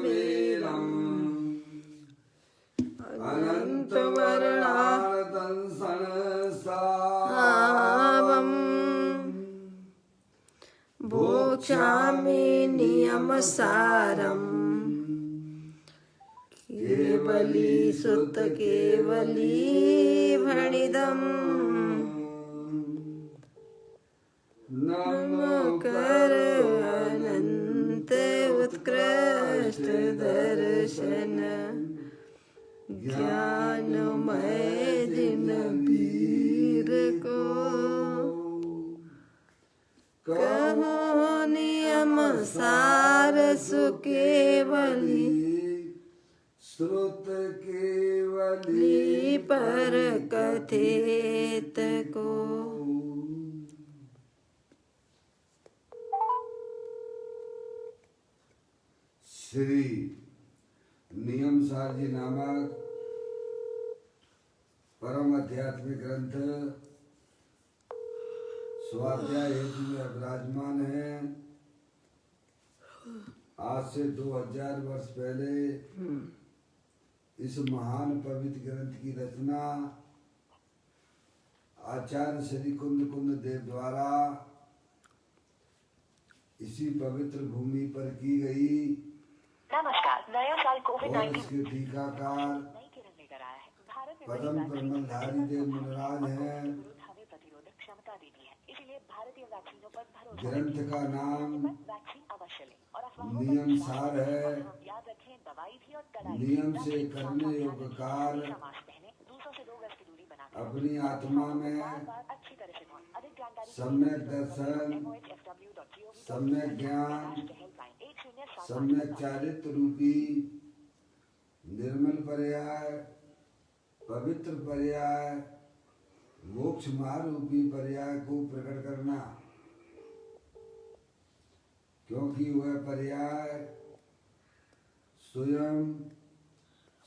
वीरम् अनंत वर्णार्दन संसावम् भोक्ष्यामि नियमसारम् केवली सुत केवली भणिदम् नमकर अनंत उत्कृष्ट दर्शन ज्ञानमय जिन वीर को कहो नियम सार सुकेवली श्रुत केवली पर कथित को। श्री नियमसार जी नामक परम आध्यात्मिक ग्रंथ स्वाध्याय हेतु में विराजमान है। आज से 2000 वर्ष पहले इस महान पवित्र ग्रंथ की रचना आचार्य श्री कुंद देव द्वारा इसी पवित्र भूमि पर की गई। नमस्कार। नया साल और कोविड-19 इसके टीकाकार नई किरण लेकर आया है। भारत में परम परमधारी देव मुनिराज हैं। हमें प्रतिरोधक क्षमता देती है, इसलिए भारतीय वैक्सीनों पर भरोसा ग्रंथ का नाम वैक्सीन अवश्य लें और अफवाहों नियम सार है। याद रखें, दवाई भी और कड़ाई नियम से करने योग्य कार्य मास्क पहने, दूसरों से 2 गज की दूरी बनाकर अपनी आत्मा में बार अच्छी तरह से धोएं। अधिक जानकारी सम्यक दर्शन, सम्यक ज्ञान, सम्यक चारित्र रूपी निर्मल पर्याय, पवित्र पर्याय, मोक्ष मार्ग रूपी पर्याय को प्रकट करना, क्योंकि वह पर्याय स्वयं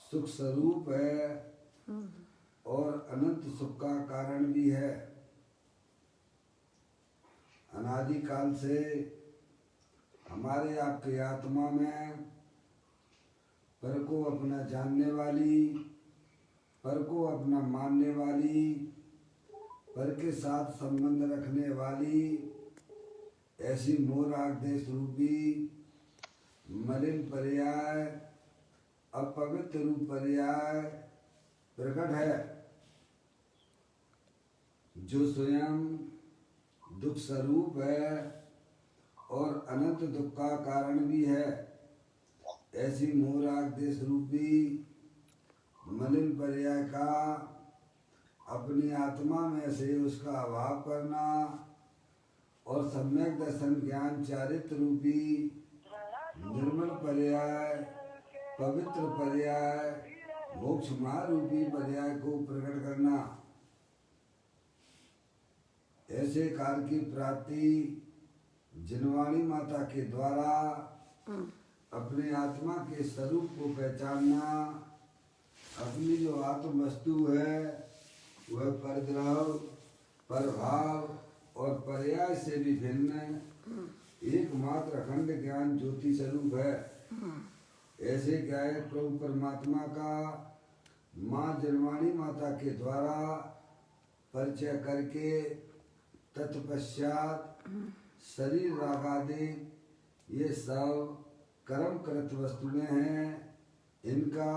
सुख स्वरूप है और अनंत सुख का कारण भी है। अनादि काल से हमारे आपके आत्मा में पर को अपना जानने वाली, पर को अपना मानने वाली, पर के साथ संबंध रखने वाली ऐसी मोराग देश रूपी मलिन पर्याय, अपवित्र रूप पर्याय प्रकट है, जो स्वयं दुख स्वरूप है और अनंत दुख का कारण भी है। ऐसी मोराग देश रूपी मलिन पर्याय का अपनी आत्मा में से उसका अभाव करना और सम्यक दर्शन ज्ञान चारित्र रूपी निर्मल पर्याय, पवित्र पर्याय, मोक्ष मार्ग रूपी पर्याय को प्रकट करना। ऐसे काल की प्राप्ति जिनवाणी माता के द्वारा अपने आत्मा के स्वरूप को पहचानना, अपनी जो आत्म वस्तु है वह परद्रव, परभाव और पर्याय से भी भिन्न एकमात्र अखंड ज्ञान ज्योति स्वरूप है। ऐसे गायक प्रभु परमात्मा का माँ जनवाणी माता के द्वारा परिचय करके तत्पश्चात शरीर रागादि ये सब कर्म कृत वस्तुएं हैं। इनका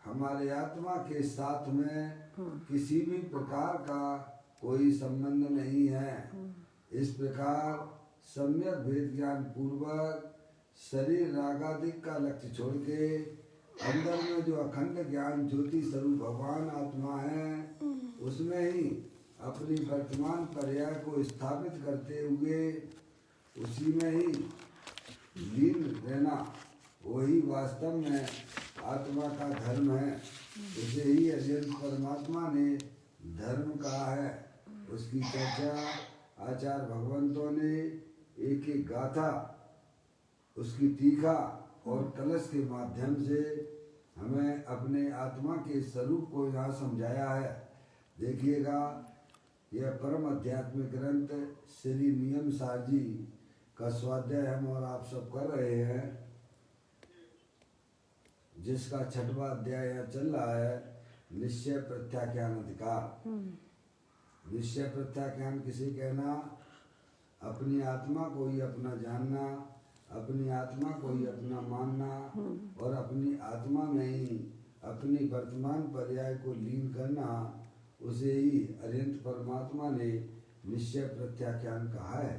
हमारे आत्मा के साथ में किसी भी प्रकार का कोई संबंध नहीं है। इस प्रकार सम्यक भेद ज्ञान पूर्वक शरीर रागादिक का लक्ष्य छोड़ के अंदर में जो अखंड ज्ञान ज्योति स्वरूप भगवान आत्मा है उसमें ही अपनी वर्तमान पर्याय को स्थापित करते हुए उसी में ही लीन रहना, वही वास्तव में आत्मा का धर्म है। उसे ही अजंत परमात्मा ने धर्म कहा है। उसकी चर्चा आचार्य भगवंतों ने एक एक गाथा उसकी टीका और कलश के माध्यम से हमें अपने आत्मा के स्वरूप को यहाँ समझाया है। देखिएगा, यह परम आध्यात्मिक ग्रंथ श्री नियम सार जी का स्वाध्याय हम और आप सब कर रहे हैं। जिसका 6वां अध्याय यहाँ चल रहा है, निश्चय प्रत्याख्यान अधिकार। निश्चय प्रत्याख्यान किसे कहना? अपनी आत्मा को ही अपना जानना, अपनी आत्मा को ही अपना मानना और अपनी आत्मा में ही अपनी वर्तमान पर्याय को लीन करना, उसे ही अरिहंत परमात्मा ने निश्चय प्रत्याख्यान कहा है।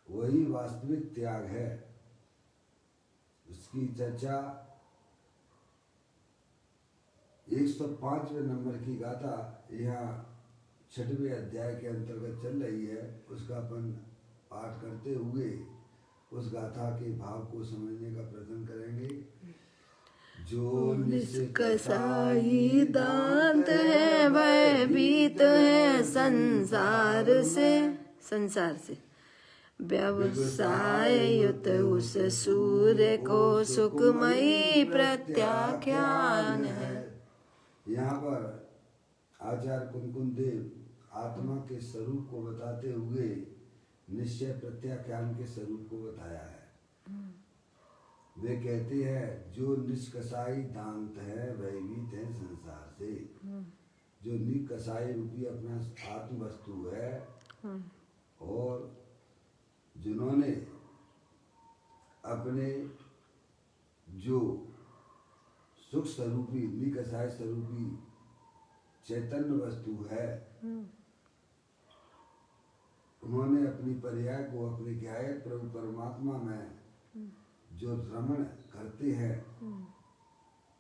वही वास्तविक त्याग है। उसकी चर्चा 105वें नंबर की गाथा यहाँ 6वें अध्याय के अंतर्गत चल रही है। उसका अपन पाठ करते हुए उस गाथा के भाव को समझने का प्रयत्न करेंगे। जो निष्कसाई दांत है, भयभीत है संसार से व्यवसाय युत उस सूर्य को सुखमयी प्रत्याख्यान है। यहाँ पर आचार्य कुमकुम देव आत्मा के स्वरूप को बताते हुए निश्चय प्रत्याख्यान के स्वरूप को बताया है। वे कहते हैं जो निष्कसाई दांत है, भयभीत है संसार से। जो निकसाई रूपी अपना आत्म वस्तु है और जिन्होंने अपने जो सुख स्वरूपी निकसाई स्वरूपी चैतन्य वस्तु है, उन्होंने अपनी पर्याय को अपने ज्ञायक प्रभु परमात्मा में जो रमण करते हैं,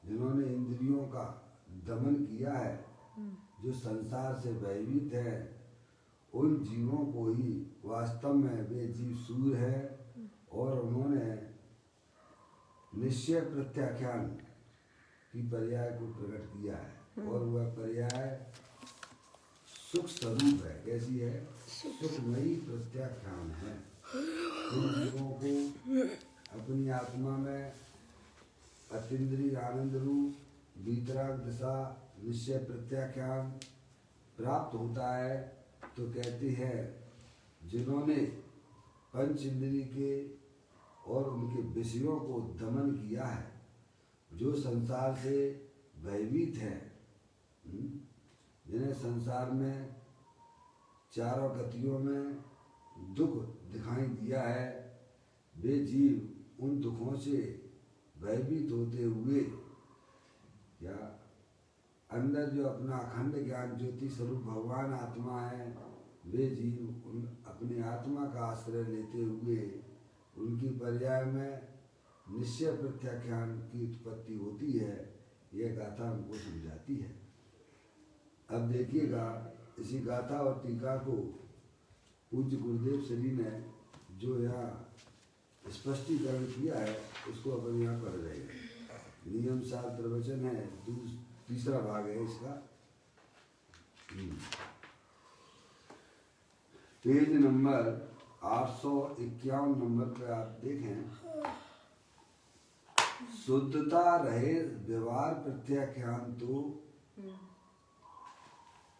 जिन्होंने इंद्रियों का दमन किया है, जो संसार से भयभीत है, उन जीवों को ही वास्तव में वे जीव सूर्य है और उन्होंने निश्चय प्रत्याख्यान की पर्याय को प्रकट किया है। और वह पर्याय सुख स्वरूप है। कैसी है? सुखमयी प्रत्याख्यान है। उन जीवों को अपनी आत्मा में अतीन्द्रिय आनंद रूप वीतराग दशा निश्चय प्रत्याख्यान प्राप्त होता है। तो कहते हैं जिन्होंने पंच इंद्रिय के और उनके विषयों को दमन किया है, जो संसार से भयभीत है, जिन्हें संसार में चारों गतियों में दुख दिखाई दिया है, वे जीव उन दुखों से भयभीत होते हुए या अंदर जो अपना अखंड ज्ञान ज्योति स्वरूप भगवान आत्मा है, वे जीव उन अपने आत्मा का आश्रय लेते हुए उनकी पर्याय में निश्चय प्रत्याख्यान की उत्पत्ति होती है। यह गाथा हमको समझाती है। अब देखिएगा, इसी गाथा और टीका को पूज्य गुरुदेव श्री ने जो यहाँ स्पष्टीकरण किया है, उसको अपन यहाँ पढ़ रहे हैं। नियम सार प्रवचन है, तीसरा भाग है इसका। पेज नंबर 851 नंबर पे आप देखें, शुद्धता रहे व्यवहार प्रत्याख्यान तो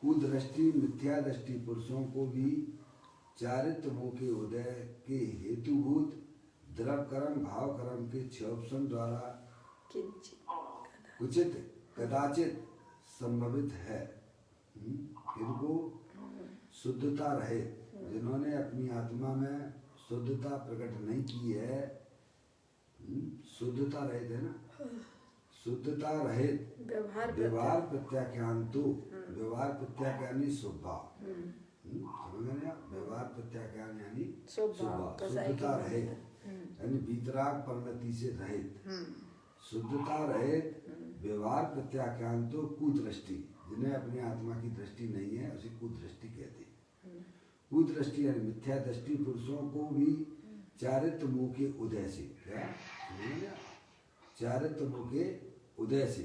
कुदृष्टि मिथ्या दृष्टि पुरुषों को भी चारित्र के उदय के हेतुभूत द्रव कर्म भाव कर्म के क्षोभन द्वारा उचित कदाचित संभवित है। इनको शुद्धता रहे, जिन्होंने अपनी आत्मा में शुद्धता प्रकट नहीं की है, शुद्धता रहित है ना, शुद्धता रहित व्यवहार प्रत्याख्यान तो व्यवहार प्रत्याख्यान ही स्वभाव, समझ गए? व्यवहार प्रत्याख्यान यानी स्वभाव, शुद्धता रहित यानी वीतराग परिणति से रहित, शुद्धता रहित व्यवहार प्रत्याख्यान तो कुदृष्टि, जिन्हें अपनी आत्मा की दृष्टि नहीं है उसे कुदृष्टि कहते हैं। कुदृष्टि यानी मिथ्या दृष्टि पुरुषों को भी चारित्र मुँह के उदय से, क्या चारित्र मुँह के उदय से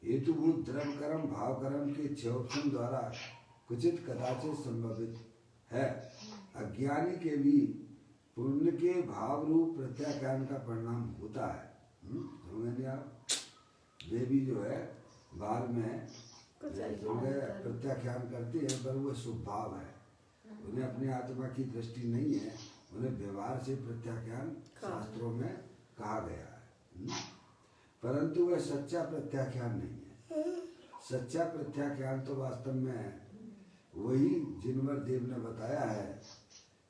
हेतुभूत द्रव कर्म भाव कर्म के क्षोभन द्वारा कुचित कदाचित संभवित है। अज्ञानी के भी पुण्य के भाव रूप प्रत्याख्यान का परिणाम होता है। समझे आप? वे भी जो है बाहर में प्रत्याख्यान करते हैं, पर वो स्वभाव है, उन्हें अपनी आत्मा की दृष्टि नहीं है, उन्हें व्यवहार से प्रत्याख्यान शास्त्रों में कहा गया है। परंतु वह सच्चा प्रत्याख्यान नहीं है। सच्चा प्रत्याख्यान तो वास्तव में वही जिनवर देव ने बताया है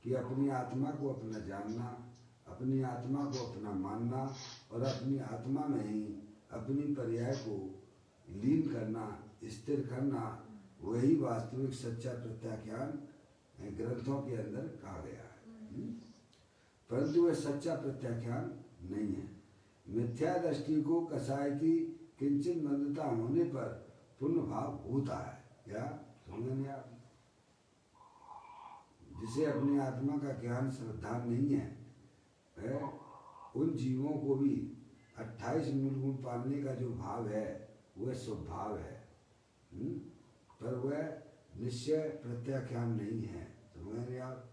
कि अपनी आत्मा को अपना जानना, अपनी आत्मा को अपना मानना और अपनी आत्मा में ही अपनी पर्याय को लीन करना, स्थिर करना, वही वास्तविक सच्चा प्रत्याख्यान ग्रंथों के अंदर कहा गया है। परंतु वह सच्चा प्रत्याख्यान नहीं है। मिथ्या दृष्टि को कसाय की किंचित मंदता होने पर पुण्य भाव होता है। क्या समझेंगे आप? जिसे अपनी आत्मा का ज्ञान श्रद्धा नहीं है, उन जीवों को भी 28 मूल गुण पालने का जो भाव है वह स्वभाव है, पर वह निश्चय प्रत्याख्यान नहीं है। समझेंगे आप?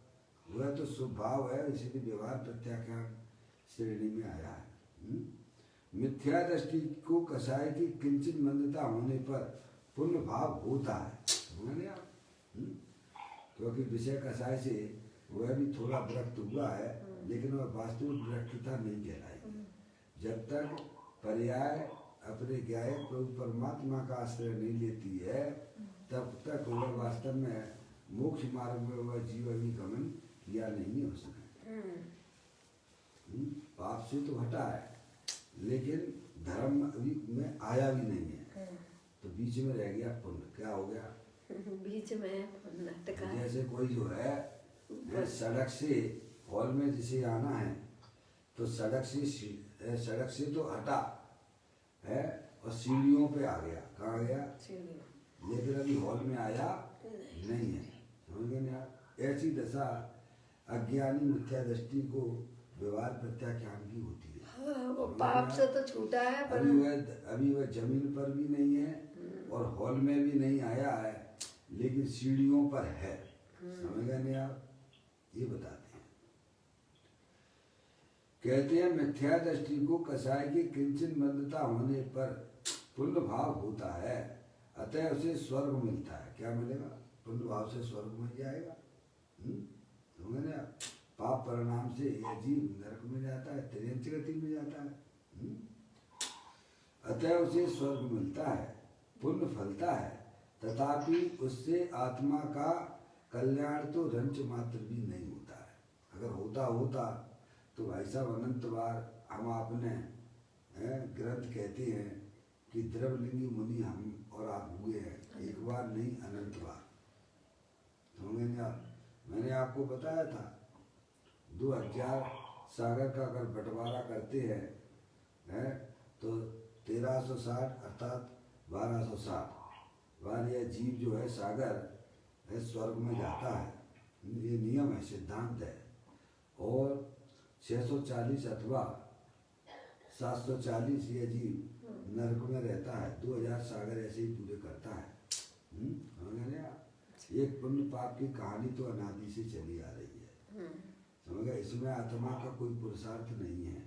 वह तो स्वभाव है, इसलिए व्यवहार प्रत्याख्यान श्रेणी में आया है। मिथ्या दृष्टि को कसाय की किंचित मंदता होने पर पुण्य भाव होता है। समझेंगे आप? क्योंकि विषय कसाय से वह भी थोड़ा विरक्त हुआ है, लेकिन वह वास्तविक विरक्तता नहीं कहलाएगी। जब तक पर्याय अपने ज्ञाय प्रभु परमात्मा का आश्रय नहीं लेती है, तब तक वह वास्तव में मोक्ष मार्ग में वह जीवन गमन किया नहीं है उसने। पाप से तो हटा है, लेकिन धर्म अभी में आया भी नहीं है, तो बीच में रह गया पुण्य। क्या हो गया? बीच में पुण्य टिका। जैसे कोई जो है सड़क से हॉल में जिसे आना है, तो सड़क से तो हटा है और सीढ़ियों पे आ गया। कहाँ आ गया? लेकिन अभी हॉल में आया नहीं है। समझ गए ना? ऐसी दशा अज्ञानी मिथ्या दृष्टि को व्यवहार प्रत्याख्यान की होती है। हाँ, वो पाप से तो छूटा है, पर अभी वह जमीन पर भी नहीं है और हॉल में भी नहीं आया है, लेकिन सीढ़ियों पर है। समझ गए नहीं आप? ये बताते हैं। कहते हैं मिथ्या दृष्टि को कसाय की किंचन मंदता होने पर पुण्य भाव होता है, अतः उसे स्वर्ग मिलता है। क्या मिलेगा? पुण्य भाव से स्वर्ग मिल जाएगा। समझ गए आप? पाप परिणाम से यह जीव नरक में जाता है, तिर्यंच गति में जाता है। अतः उसे स्वर्ग मिलता है, पुण्य फलता है, तथापि उससे आत्मा का कल्याण तो रंच मात्र भी नहीं होता है। अगर होता तो भाई साहब अनंत बार हम आपने ग्रंथ कहते हैं कि द्रवलिंगी मुनि हम और आप हुए हैं, एक बार नहीं अनंत बार। समझेंगे आप? मैंने आपको बताया था 2000 सागर का अगर बंटवारा करते हैं तो 1360 अर्थात 1260 बार यह जीव जो है सागर स्वर्ग में जाता है। ये नियम है, सिद्धांत है। और 640 अथवा 740 यह जीव नरक में रहता है। 2000 सागर ऐसे ही पूरे करता है। समझ गए आप? एक पुण्य पाप की कहानी तो अनादि से चली आ रही है। समझ गए? इसमें आत्मा का कोई पुरुषार्थ नहीं है।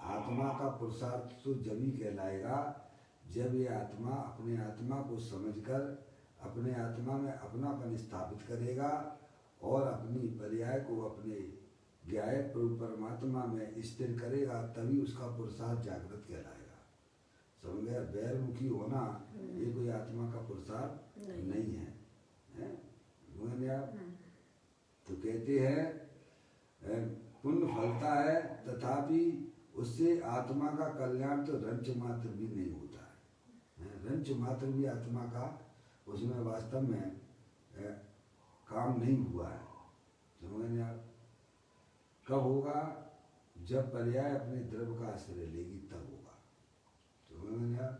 आत्मा का पुरुषार्थ तो जब ही कहलाएगा जब ये आत्मा अपने आत्मा को समझकर अपने आत्मा में अपनापन स्थापित करेगा और अपनी पर्याय को अपने ज्ञाय प्रभु परमात्मा में स्थिर करेगा, तभी उसका पुरुषार्थ जागृत कहलाएगा। समझ गया? बैरमुखी होना ये कोई आत्मा का पुरुषार्थ नहीं है। आप तो कहते हैं पुण्य फलता है, तथापि उससे आत्मा का कल्याण तो रंच मात्र भी नहीं होता है। रंच मात्र भी आत्मा का उसमें वास्तव में काम नहीं हुआ है। समझेंगे आप? कब होगा? जब पर्याय अपने द्रव्य का आश्रय लेगी तब होगा। समझेंगे आप?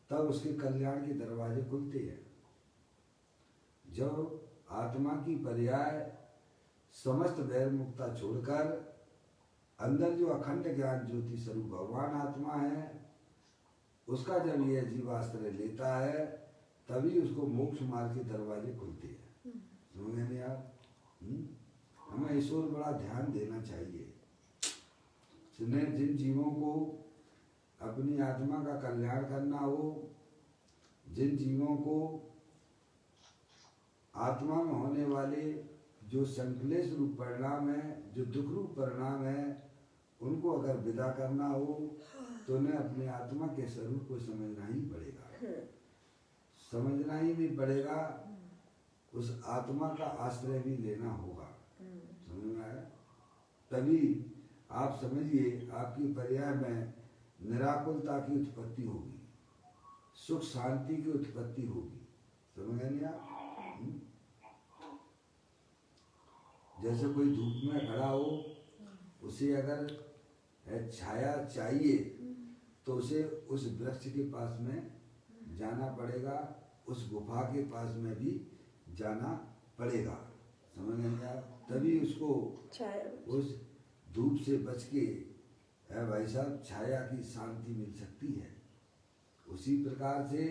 तब उसके कल्याण के दरवाजे खुलते हैं। जब आत्मा की पर्याय समस्त वैर मुक्ता छोड़कर अंदर जो अखंड ज्ञान ज्योति स्वरूप भगवान आत्मा है, उसका जब यह जीवाश्रय लेता है, तभी उसको मोक्ष मार्ग के दरवाजे खुलते हैं। समझेंगे आप? हमें इस ओर बड़ा ध्यान देना चाहिए। जिन जीवों को अपनी आत्मा का कल्याण करना हो, जिन जीवों को आत्मा में होने वाले जो संकलेश रूप परिणाम है, जो दुख रूप परिणाम है, उनको अगर विदा करना हो तो उन्हें अपने आत्मा के स्वरूप को समझना ही पड़ेगा। समझना ही नहीं पड़ेगा, उस आत्मा का आश्रय भी लेना होगा। समझ में आया? तभी आप समझिए आपकी पर्याय में निराकुलता की उत्पत्ति होगी, सुख शांति की उत्पत्ति होगी। समझ नहीं आप? जैसे कोई धूप में खड़ा हो, उसे अगर छाया चाहिए तो उसे उस वृक्ष के पास में जाना पड़ेगा, उस गुफा के पास में भी जाना पड़ेगा। समझ नहीं आप? तभी उसको उस धूप से बच के भाई साहब छाया की शांति मिल सकती है। उसी प्रकार से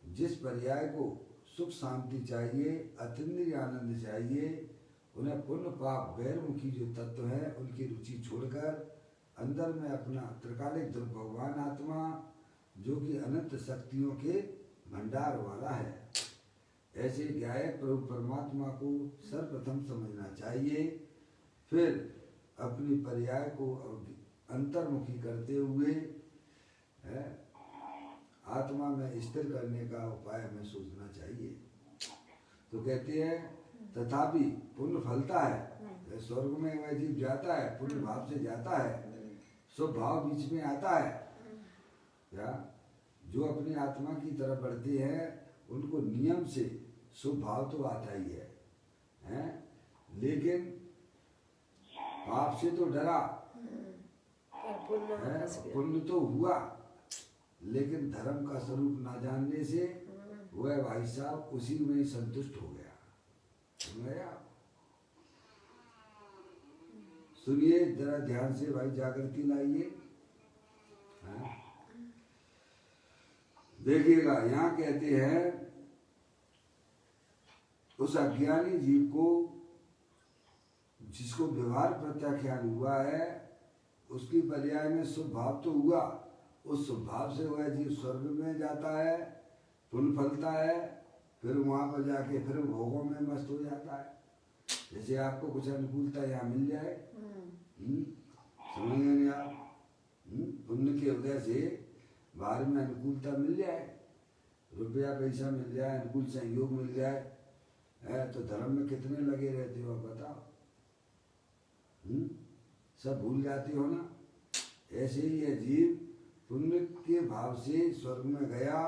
जिस पर्याय को सुख शांति चाहिए, अतीन्द्रिय आनंद चाहिए, उन्हें पुण्य पाप गैरमुखी जो तत्व है उनकी रुचि छोड़कर अंदर में अपना त्रिकालिक ध्रुव भगवान आत्मा जो कि अनंत शक्तियों के भंडार वाला है, ऐसे गायक प्रभु परमात्मा को सर्वप्रथम समझना चाहिए। फिर अपनी पर्याय को अंतर्मुखी करते हुए आत्मा में स्थिर करने का उपाय हमें सोचना चाहिए। तो कहते हैं तथापि पुण्य फलता है, स्वर्ग में वह जीव जाता है, पुण्य भाव से जाता है, शुभ भाव बीच में आता है। क्या जो अपनी आत्मा की तरफ बढ़ते हैं उनको नियम से शुभ भाव तो आता ही है? लेकिन पाप से तो डरा, पुण्य तो हुआ, लेकिन धर्म का स्वरूप ना जानने से वह भाई साहब उसी में ही संतुष्ट हो गया। सुनिए जरा ध्यान से भाई, जागृति लाइए। देखिएगा यहाँ कहते हैं उस अज्ञानी जीव को जिसको व्यवहार प्रत्याख्यान हुआ है उसकी पर्याय में शुभ भाव तो हुआ, उस शुभ भाव से वह जीव स्वर्ग में जाता है, पुण्य फलता है, फिर वहां पर जाके फिर भोगों में मस्त हो जाता है। जैसे आपको कुछ अनुकूलता यहाँ मिल जाए, समझ नहीं आप? पुण्य के वजह से बाहर में अनुकूलता मिल जाए, रुपया पैसा मिल जाए, अनुकूल सहयोग मिल जाए, तो धर्म में कितने लगे रहते हो बताओ? सब भूल जाते हो ना। ऐसे ही यह जीव पुण्य के भाव से स्वर्ग में गया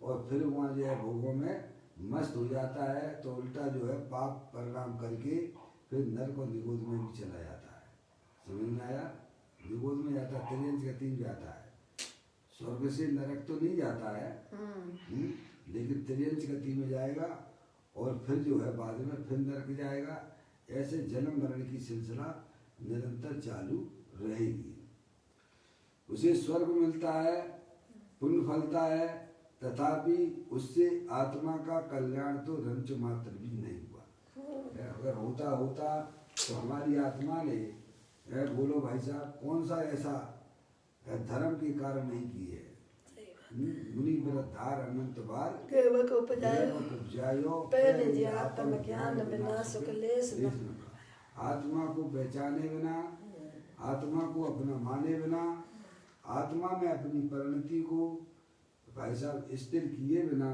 और फिर वहाँ जो है भोगों में मस्त हो जाता है, तो उल्टा जो है पाप परिणाम करके फिर नरक और निगोद में भी चला जाता है। समझ में आया? निगोद में जाता है, त्रियंच गति में जाता है। स्वर्ग से नरक तो नहीं जाता है, लेकिन त्रियंच गति में जाएगा और फिर जो है बाद में फिर नरक जाएगा। ऐसे जन्म मरण की सिलसिला निरंतर चालू रहेगी। उसे स्वर्ग मिलता है, पुण्य फलता है, तथापि उससे आत्मा का कल्याण तो रंच मात्र भी नहीं हुआ। अगर होता तो हमारी आत्मा ने बोलो भाई साहब कौन सा ऐसा धर्म के कारण नहीं की है? मुनि व्रतधार अनंत बार आत्मा को पहचाने बिना, आत्मा को अपना माने बिना, आत्मा में अपनी परिणति को भाई साहब स्थिर किए बिना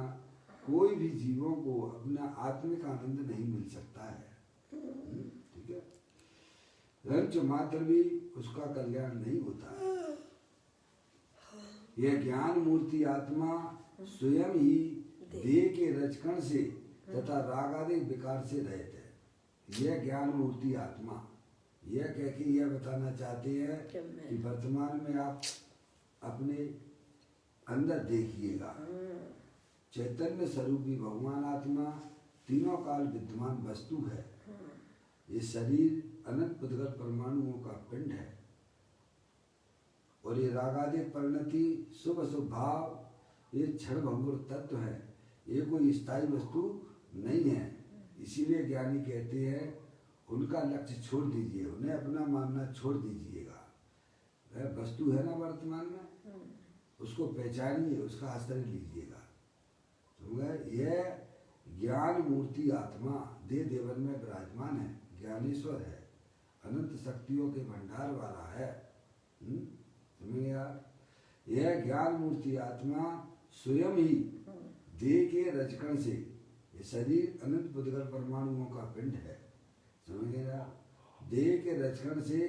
कोई भी जीवों को अपना आत्मिक आनंद नहीं मिल सकता है। ठीक है? रंच मात्र भी उसका कल्याण नहीं होता है। यह ज्ञान मूर्ति आत्मा स्वयं ही देह के रचकण से तथा रागादि विकार से रहित है। यह ज्ञान मूर्ति आत्मा यह कह के यह बताना चाहते हैं कि वर्तमान में आप अपने अंदर देखिएगा, चैतन्य स्वरूपी भगवान आत्मा तीनों काल विद्यमान वस्तु है। ये शरीर अनंत पुद्गल परमाणुओं का पिंड है और ये रागादिक परिणति शुभ अशुभ भाव ये क्षण भंगुर तत्व है, ये कोई स्थायी वस्तु नहीं है। इसीलिए ज्ञानी कहते हैं उनका लक्ष्य छोड़ दीजिए, उन्हें अपना मानना छोड़ दीजिएगा। वह वस्तु है ना वर्तमान में, उसको पहचानिए, उसका आश्रय लीजिएगा। तो यह ज्ञान मूर्ति आत्मा देह देवन में विराजमान है, ज्ञानेश्वर है, अनंत शक्तियों के भंडार वाला है। समझिए आप? यह ज्ञान मूर्ति आत्मा स्वयं ही देह के रजकण से, ये शरीर अनंत पुद्गल परमाणुओं का पिंड है, समझ गया, देह के रजकण से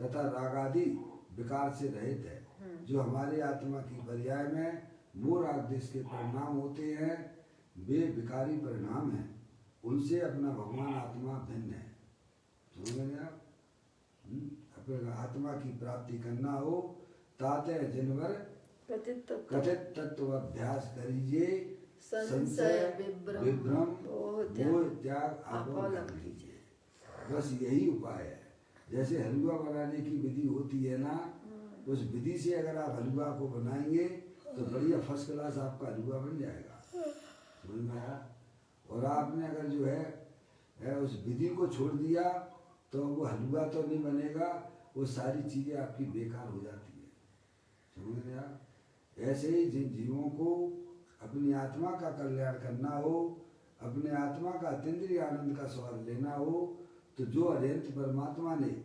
तथा रागादि विकार से रहित है, जो हमारे आत्मा की पर्याय में मोर आदेश के परिणाम होते हैं, वे विकारी परिणाम हैं, उनसे अपना भगवान आत्मा भिन्न है, समझ गया। अपने आत्मा की प्राप्ति करना हो ताते जिनवर कथित तत्व अभ्यास करिए, संशय विभ्रम मोह त्याग आपो कर लीजिए। बस यही उपाय है। जैसे हलवा बनाने की विधि होती है ना, उस विधि से अगर आप हलवा को बनाएंगे तो बढ़िया फर्स्ट क्लास आपका हलवा बन जाएगा, समझ में आया। और आपने अगर जो है उस विधि को छोड़ दिया तो वो हलवा तो नहीं बनेगा, वो सारी चीजें आपकी बेकार हो जाती है, समझ में आया। ऐसे ही जिन जीवों को अपनी आत्मा का कल्याण करना हो, अपने आत्मा का अतीन्द्रिय आनंद का स्वाद लेना हो, तो जो अनंत परमात्मा ने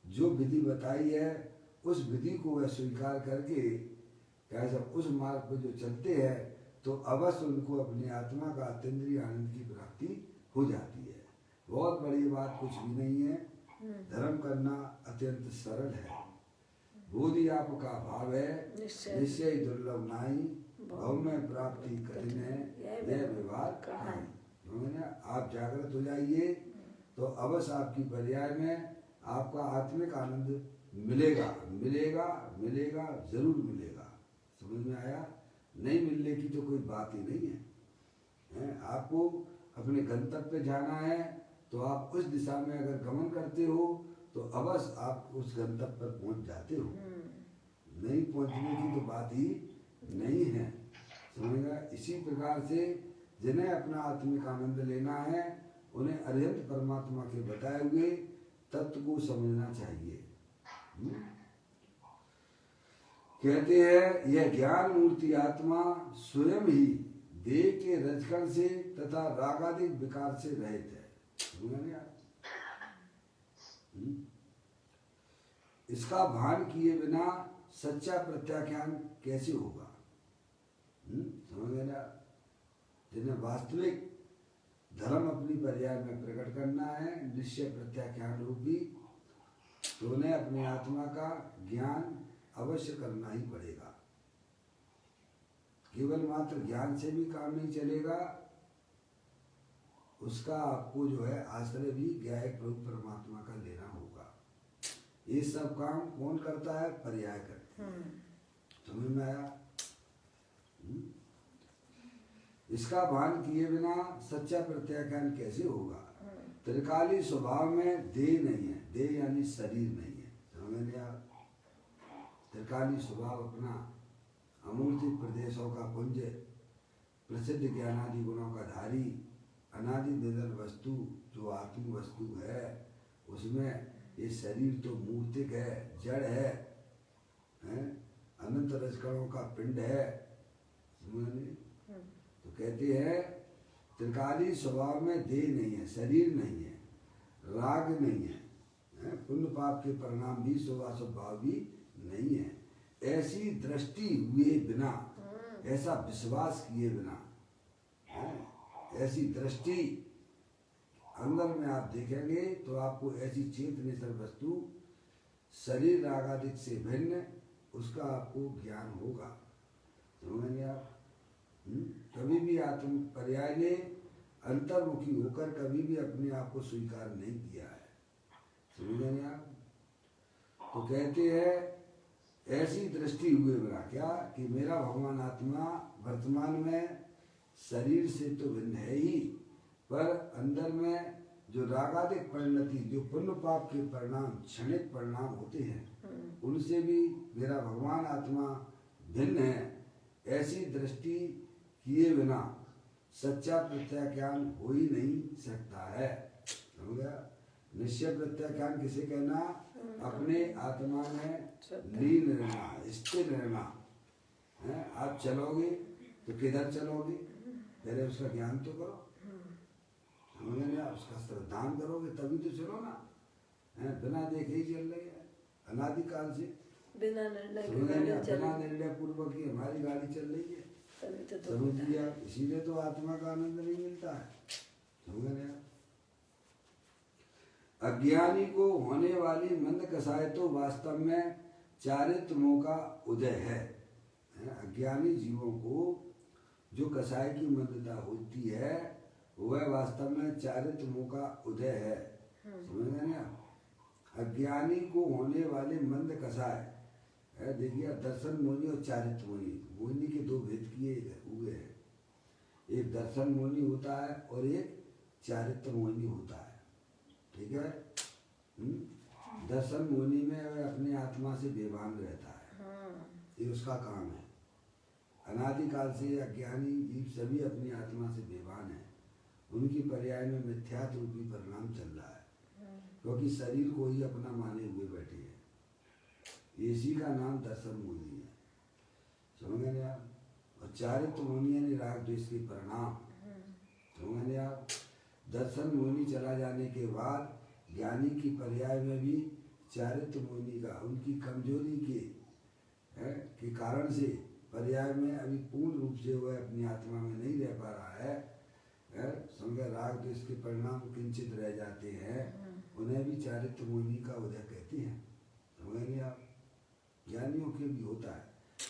जो विधि बताई है उस विधि को वह स्वीकार करके कैसा उस मार्ग पर जो चलते हैं तो अवश्य उनको अपनी आत्मा का अतीन्द्रिय आनंद की प्राप्ति हो जाती है। बहुत बड़ी बात कुछ भी नहीं है, धर्म करना अत्यंत सरल है। बोधि आपका भाव है निश्चय दुर्लभ नाई, भव में प्राप्ति कठिन है यह व्यवहार कहानी। आप जागृत हो जाइए तो अवश्य आपकी पर्याय में आपका आत्मिक आनंद मिलेगा, मिलेगा मिलेगा जरूर मिलेगा, समझ में आया। नहीं मिलने की तो कोई बात ही नहीं है। आपको अपने गंतव्य पे जाना है तो आप उस दिशा में अगर गमन करते हो तो अवश्य आप उस गंतव्य पर पहुंच जाते हो। नहीं पहुंचने की तो बात ही नहीं है, समझेगा। इसी प्रकार से जिन्हें अपना आत्मिक आनंद लेना है उन्हें अरिहंत परमात्मा के बताए हुए तत्व को समझना चाहिए। कहते हैं यह ज्ञान मूर्ति आत्मा स्वयं ही देह के रजकण से तथा रागादिक विकार से रहित है। इसका भान किए बिना सच्चा प्रत्याख्यान कैसे होगा, समझ गए ना। जिन्हें वास्तविक धर्म अपनी पर्याय में प्रकट करना है निश्चय प्रत्याख्यान रूपी, तो उन्हें अपनी आत्मा का ज्ञान अवश्य करना ही पड़ेगा। केवल मात्र ज्ञान से भी काम नहीं चलेगा, उसका आपको जो है आश्रय भी ज्ञायक प्रभु परमात्मा का लेना होगा। ये सब काम कौन करता है, पर्याय करते हैं, समझ में आया। इसका भान किए बिना सच्चा प्रत्याख्यान कैसे होगा। त्रिकाली स्वभाव में देह नहीं है, देह यानी शरीर नहीं है, समझ लिया। त्रिकाली स्वभाव अपना अमूर्ति प्रदेशों का पुंज, प्रसिद्ध ज्ञानादि गुणों का धारी, अनादि निधन वस्तु जो आत्म वस्तु है, उसमें ये शरीर तो मूर्तिक है, जड़ है, अनंत रजकणों का पिंड है, समझ। तो कहते हैं त्रिकाली स्वभाव में देह नहीं है, शरीर नहीं है, राग नहीं है, पुण्य पाप के परिणाम भी शुभाशुभ भाव भी नहीं है। ऐसी दृष्टि हुए बिना, ऐसा विश्वास किए बिना, ऐसी दृष्टि अंदर में आप देखेंगे तो आपको ऐसी चेतनेतर वस्तु शरीर रागादिक से भिन्न उसका आपको ज्ञान होगा, समझेंगे आप। कभी भी आत्म पर्याय ने अंतर्मुखी होकर कभी भी अपने आप को स्वीकार नहीं किया है, समझेंगे आप। तो कहते हैं ऐसी दृष्टि हुए बिना क्या कि मेरा भगवान आत्मा वर्तमान में शरीर से तो भिन्न है ही, पर अंदर में जो रागादिक परिणति, जो पुण्य पाप के परिणाम, क्षणिक परिणाम होते हैं, उनसे भी मेरा भगवान आत्मा भिन्न है। ऐसी दृष्टि किए बिना सच्चा प्रत्याख्यान हो ही नहीं सकता है, समझ गया। निश्चय प्रत्याख्यान किसे कहना, अपने आत्मा में लीन रहना, स्थिर रहना है। आप चलोगे तो किधर चलोगे, पहले उसका ज्ञान तो करो, समझ आप उसका श्रद्धान करोगे तभी तो चलो ना, बिना देखे ही चल रहे हैं अनादिकाल से, बिना निर्णय के समझ गाड़ी गए? चल बिना निर्णय पूर्वक ही हमारी गाड़ी चल रही है। तभी तो दुख समझ होता है। लिया? इसीलिए तो आत्मा का आनंद नहीं मिलता है। समझ गए आप? अज्ञानी को होने वाली मंद कसाय तो वास्तव में चारित्र्यों का उदय है। अज्ञानी जीवों को जो कसाय की मंदता होती है वह वास्तव में चारित्र्यों का उदय है। समझ गए ना? अज्ञानी को होने वाले मंद कसाय है। देखिए, दर्शन मोहिनी और चारित्र मोहिनी, मोहिनी के दो भेद किए हुए हैं। एक दर्शन मोहिनी होता है और एक चारित्र मोहिनी होता है। ठीक है? दर्शन मोहिनी में वह अपने आत्मा से बेभान रहता है। ये उसका काम है। अनादिकाल से अज्ञानी जीव सभी अपनी आत्मा से बेभान है। उनकी पर्याय में मिथ्यात्व रूपी परिणाम चल रहा है, क्योंकि शरीर को ही अपना माने हुए बैठे हैं। इसी का नाम दर्शन मोहिनी है। समझ गए आप? और चारित्र मोहिनी यानी राग द्वेष के परिणाम। समझ गए आप? दर्शन मोहिनी चला जाने के बाद ज्ञानी की पर्याय में भी चारित्र मोहिनी का उनकी कमजोरी के कारण से पर्याय में अभी पूर्ण रूप से वह अपनी आत्मा में नहीं रह पा रहा है। समझे? राग द्वेष के परिणाम किंचित रह जाते हैं, उन्हें भी चारित्र मोहिनी का उदय कहते हैं। समझेंगे आप? ज्ञानियों के भी होता है,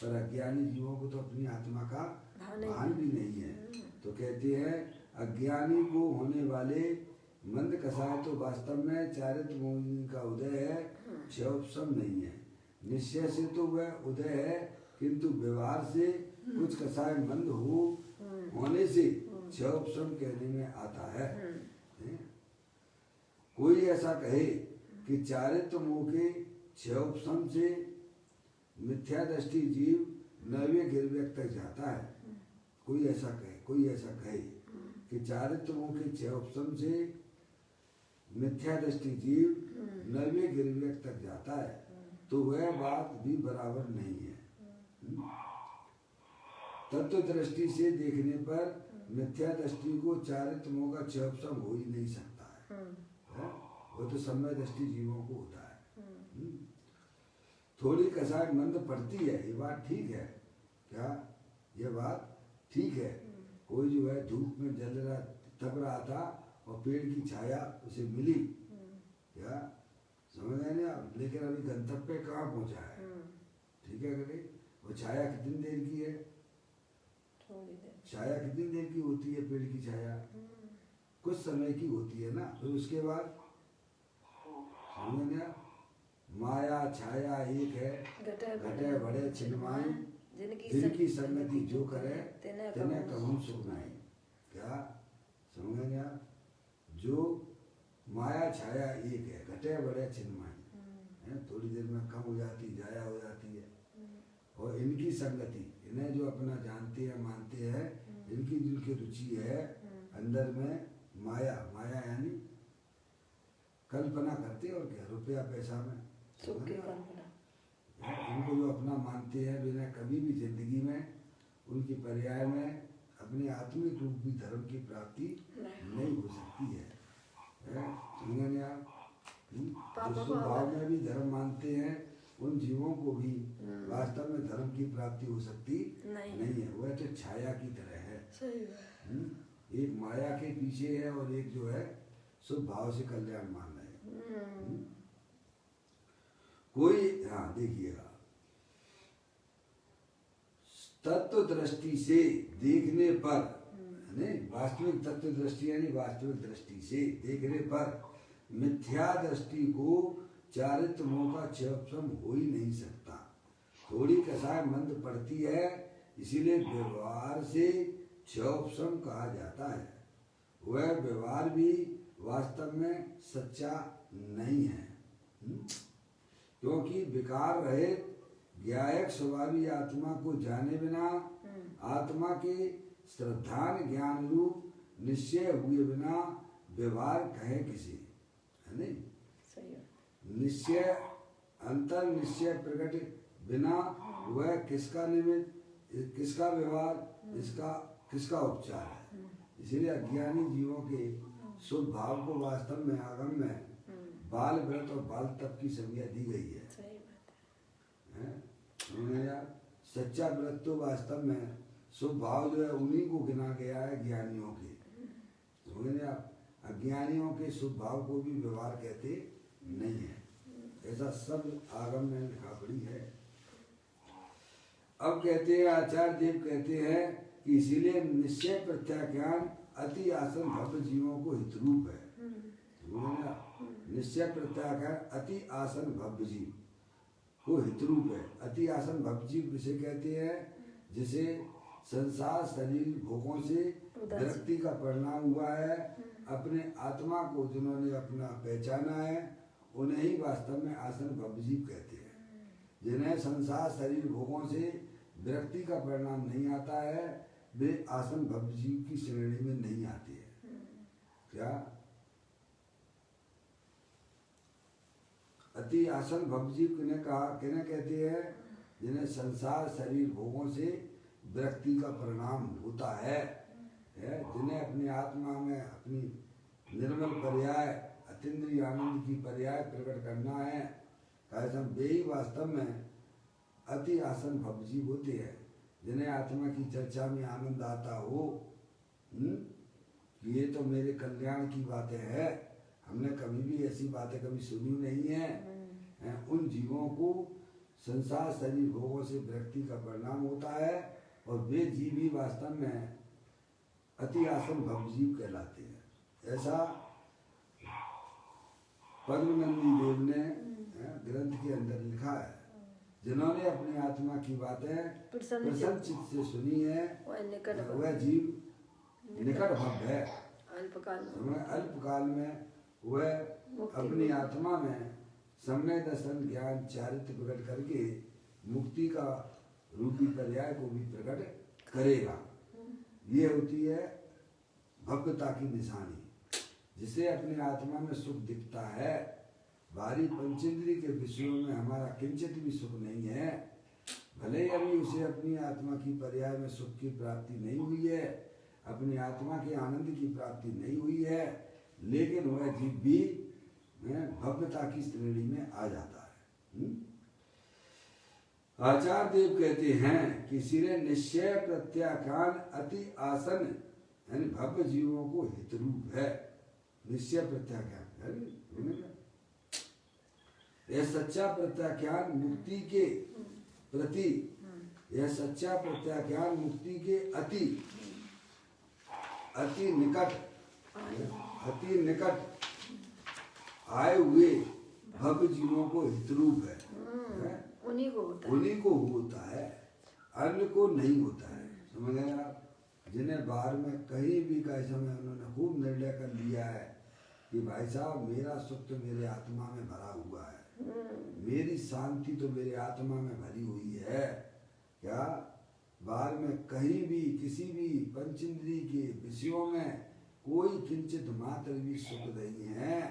पर अज्ञानी जीवों को तो अपनी आत्मा का भान भी नहीं है। तो कहते हैं अज्ञानी को होने वाले मंद कसाय तो वास्तव में चारित्र मोहिनी का उदय है, क्षयोपशम नहीं है। निश्चय से तो वह उदय है, किंतु व्यवहार से कुछ कसाय मंद होने से क्षयोपशम कहने में आता है। कोई ऐसा कहे कि चारित्र मोह के क्षयोपशम से मिथ्या दृष्टि जीव नवे गिरव्यक तक जाता है। कोई ऐसा कहे कि चारित्र मोह के क्षयोपशम से मिथ्या दृष्टि जीव नवे गिरव्यक तक जाता है, तो वह बात भी बराबर नहीं है। तत्व दृष्टि से देखने पर मिथ्या दृष्टि को चारित्र मोह का क्षयोपशम हो ही नहीं सकता है। वो तो समय दृष्टि जीवों को होता है। थोड़ी कसाय मंद पड़ती है, ये बात ठीक है क्या? ये बात ठीक है। कोई जो है धूप में जल रहा तप रहा था और पेड़ की छाया उसे मिली, क्या समझ गए ना? लेकिन अभी गंतव्य कहाँ पहुँचा है? ठीक है करे? वो छाया कितनी देर की है? छाया कितनी देर की होती है? पेड़ की छाया कुछ समय की होती है ना। फिर उसके बाद समझ गया? माया छाया एक है, घटे बड़े छिन्माई, जिनकी संगति जो करे तेने कहूँ सुख नहीं। क्या समझ गया? जो माया छाया एक है, घटे बड़े छिन्माई, थोड़ी देर में कम हो जाती, जाया हो जाती है। और इनकी संगति, इन्हें जो अपना जानते हैं मानते हैं, इनकी जिनकी रुचि है अंदर में माया, माया यानी कल्पना करते हैं और क्या, रुपया पैसा में सुख की कल्पना। इनको जो अपना मानते हैं, बिना कभी भी जिंदगी में उनकी पर्याय में अपने आत्मिक रूप की धर्म की प्राप्ति नहीं हो सकती है। समझेंगे आप? जो स्वभाव में भी धर्म मानते हैं उन जीवों को भी वास्तव में धर्म की प्राप्ति हो सकती नहीं है। वह तो छाया की तरह है। एक माया के पीछे है और एक जो है शुभ भाव से कल्याण मान रहे हैं। कोई देखिएगा, तत्व दृष्टि से देखने पर, वास्तविक तत्व दृष्टि यानी वास्तविक दृष्टि से देखने पर मिथ्या दृष्टि को चारित्र मोह का क्षयोपशम हो ही नहीं सकता। थोड़ी कसाय मंद पड़ती है, इसीलिए व्यवहार से क्षयोपशम कहा जाता है। वह व्यवहार भी वास्तव में सच्चा नहीं है, क्योंकि विकार रहित ज्ञायक स्वभावी आत्मा को जाने बिना, आत्मा के श्रद्धान ज्ञान रूप निश्चय हुए बिना व्यवहार कहे किसी, है नहीं? निश्चय अंतर निश्चय प्रकट बिना वह किसका निमित्त, किसका व्यवहार, किसका उपचार है। इसीलिए अज्ञानी जीवों के शुभ भाव को वास्तव में आगम में बाल व्रत और बाल तप की संज्ञा दी गई है। सच्चा व्रत तो वास्तव में शुभ भाव जो है उन्हीं को गिना गया है ज्ञानियों के। समझे आप? अज्ञानियों के शुभ भाव को भी व्यवहार कहते नहीं है, ऐसा सब आगम में लिखा पड़ी है। अब कहते हैं आचार्य देव कहते हैं कि इसीलिए निश्चय प्रत्याख्यान अति आसन भव्य जीवों को हितरूप है। निश्चय प्रत्याख्यान अति आसन भव्य जीव को हितरूप है। अति आसन भव्य जीव किसे कहते हैं? जिसे संसार शरीर भोगों से विरक्ति का परिणाम हुआ है, अपने आत्मा को जिन्होंने अपना पहचाना है उन्हें ही वास्तव में आसन भव्य जीव कहते हैं। जिन्हें संसार शरीर भोगों से विरक्ति का परिणाम नहीं आता है वे आसन भव्य जीव की श्रेणी में नहीं आते हैं। क्या अति आसन भव्य जीव किन्हें कहा, किन्हें कहते हैं? जिन्हें संसार शरीर भोगों से विरक्ति का परिणाम होता है, जिन्हें अपनी आत्मा में अपनी निर्मल पर्याय अतीन्द्रिय आनंद की पर्याय प्रकट करना है, वे ही वास्तव में अति आसन भव्य जीव होते हैं। जिन्हें आत्मा की चर्चा में आनंद आता हो कि ये तो मेरे कल्याण की बातें हैं, हमने कभी भी ऐसी बातें कभी सुनी नहीं है, उन जीवों को संसार शरीर भोगों से विरक्ति का परिणाम होता है और वे जीव ही वास्तव में अति आसन भव्य जीव कहलाते हैं। ऐसा पद्मनंदी देव ने ग्रंथ के अंदर लिखा है। जिन्होंने अपनी आत्मा की बातें प्रसन्न चित्त से सुनी है वह जीव निकट भव्य है। अल्पकाल में वह अपनी आत्मा में समय दर्शन ज्ञान चारित्र प्रकट करके मुक्ति का रूपी पर्याय को भी प्रकट करेगा। ये होती है भव्यता की निशानी। जिसे अपनी आत्मा में सुख दिखता है, बाहरी पंचेंद्रिय के विषयों में हमारा किंचित भी सुख नहीं है, भले ही अभी उसे अपनी आत्मा की पर्याय में सुख की प्राप्ति नहीं हुई है, अपनी आत्मा के आनंद की प्राप्ति नहीं हुई है, लेकिन वह जीव भी भव्यता की श्रेणी में आ जाता है। आचार्य देव कहते हैं कि सिरे निश्चय प्रत्याख्यान अति आसन यानी भव्य जीवों को हितरूप है। निश्चय प्रत्याख्यान यह सच्चा प्रत्याख्यान मुक्ति के प्रति, यह सच्चा प्रत्याख्यान मुक्ति के अति निकट आए हुए भव्य जीवों को हितरूप है। उन्हीं को होता है, अन्य को नहीं होता है। समझ गए आप? जिन्हें बाहर में कहीं भी का समय उन्होंने खूब निर्णय कर लिया है कि भाई साहब मेरा सुख तो मेरे आत्मा में भरा हुआ है, मेरी शांति तो मेरे आत्मा में भरी हुई है। क्या बाहर में कहीं भी किसी भी पंचेंद्रिय के विषयों में कोई किंचित मात्र भी सुख नहीं है।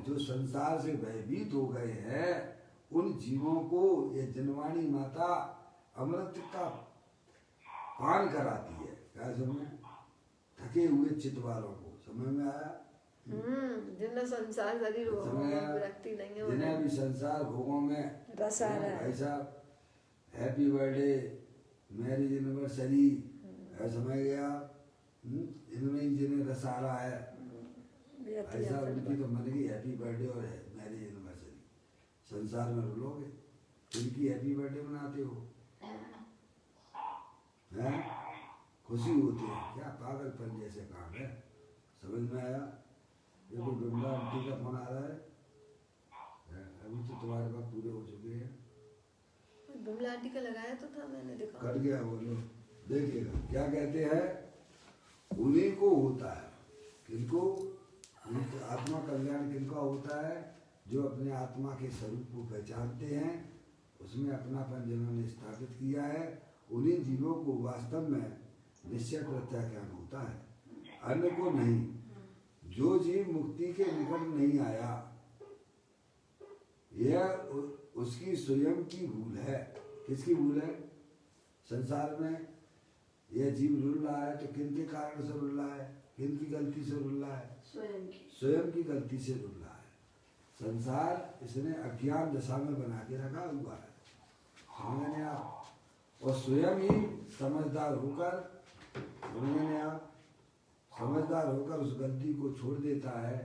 जो संसार से भयभीत हो गए हैं उन जीवों को ये जनवाणी माता अमृत का पान कराती है। क्या समझ? थके हुए चित्त वालों को समझ में आया? जिन्हें संसार शरीर भोगों में विरक्ति नहीं है, जिन्हें भी संसार भोगों में रस आ रहा है। भाई साहब हैप्पी बर्थडे मैरिज एनिवर्सरी समझ गया, इनमें ही जिन्हें रस आ रहा है ऐसा उनकी तो मन की हैप्पी बर्थडे और मैरिज एनिवर्सरी संसार में रोलोगे, इनकी हैप्पी बर्थडे मनाते हो हैं, खुशी होती है। क्या पागलपन जैसे काम है। समझ में आया? ये कोई बिमला आंटी का फोन आ रहा है, अभी तो तुम्हारे पास पूरे हो चुके हैं। बिमला आंटी का लगाया तो था मैंने, देखा कट गया वो लो, देखिएगा क्या कहते हैं। उन्हीं को होता है, किनको? आत्मा कल्याण किनका होता है? जो अपने आत्मा के स्वरूप को पहचानते हैं, उसमें अपनापन जिन्होंने स्थापित किया है, उन्हीं जीवों को वास्तव में निश्चय प्रत्याख्यान होता है, अन्य को नहीं। जो जीव मुक्ति के निकट नहीं आया यह उसकी स्वयं की भूल है। किसकी भूल है? संसार में यह जीव रुल रहा है तो किन के कारण से रुल रहा है? किन की गलती से रुल रहा है? स्वयं की गलती से रुल रहा है। संसार इसने अज्ञान दशा में बना के रखा हुआ है। समझ आप? और स्वयं ही समझदार होकर, समझे आप, समझदार होकर उस गलती को छोड़ देता है,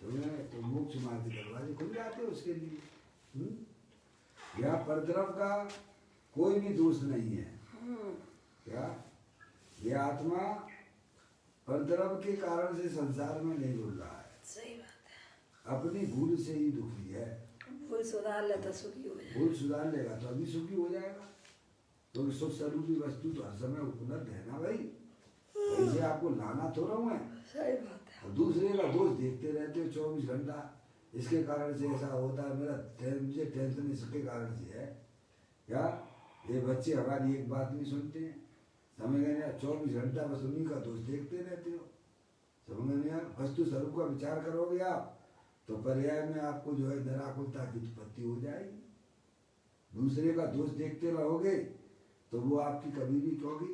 तो मोक्ष मार्ग के दरवाजे खुल जाते हैं उसके लिए। यहाँ परद्रव का कोई भी दोष नहीं है। क्या ये आत्मा परद्रव के कारण से संसार में नहीं रुल रहा है, सही बात है। अपनी भूल से ही दुखी है। भूल सुधार ले तो सुखी हो जाए। भूल सुधार लेगा तो अभी सुखी हो जाएगा, क्योंकि सुख स्वरूपी वस्तु तो हर समय उपलब्ध है ना भाई, ऐसे आपको लाना थोड़ा हुआ है। सही बात है। और दूसरे का दोष देखते रहते हो 24 घंटा, इसके कारण से ऐसा होता है, मुझे टेंशन इसके कारण से है। क्या ये बच्चे हमारी एक बात नहीं सुनते हैं, समझ गए ना, 24 घंटा बस उन्हीं का दोष देखते रहते हो, समझ गए यार। वस्तु स्वरूप का विचार करोगे आप तो पर्याय में आपको जो है निराकुलता की उत्पत्ति हो जाएगी। दूसरे का दोष देखते रहोगे तो वो आपकी कभी भी, क्योंकि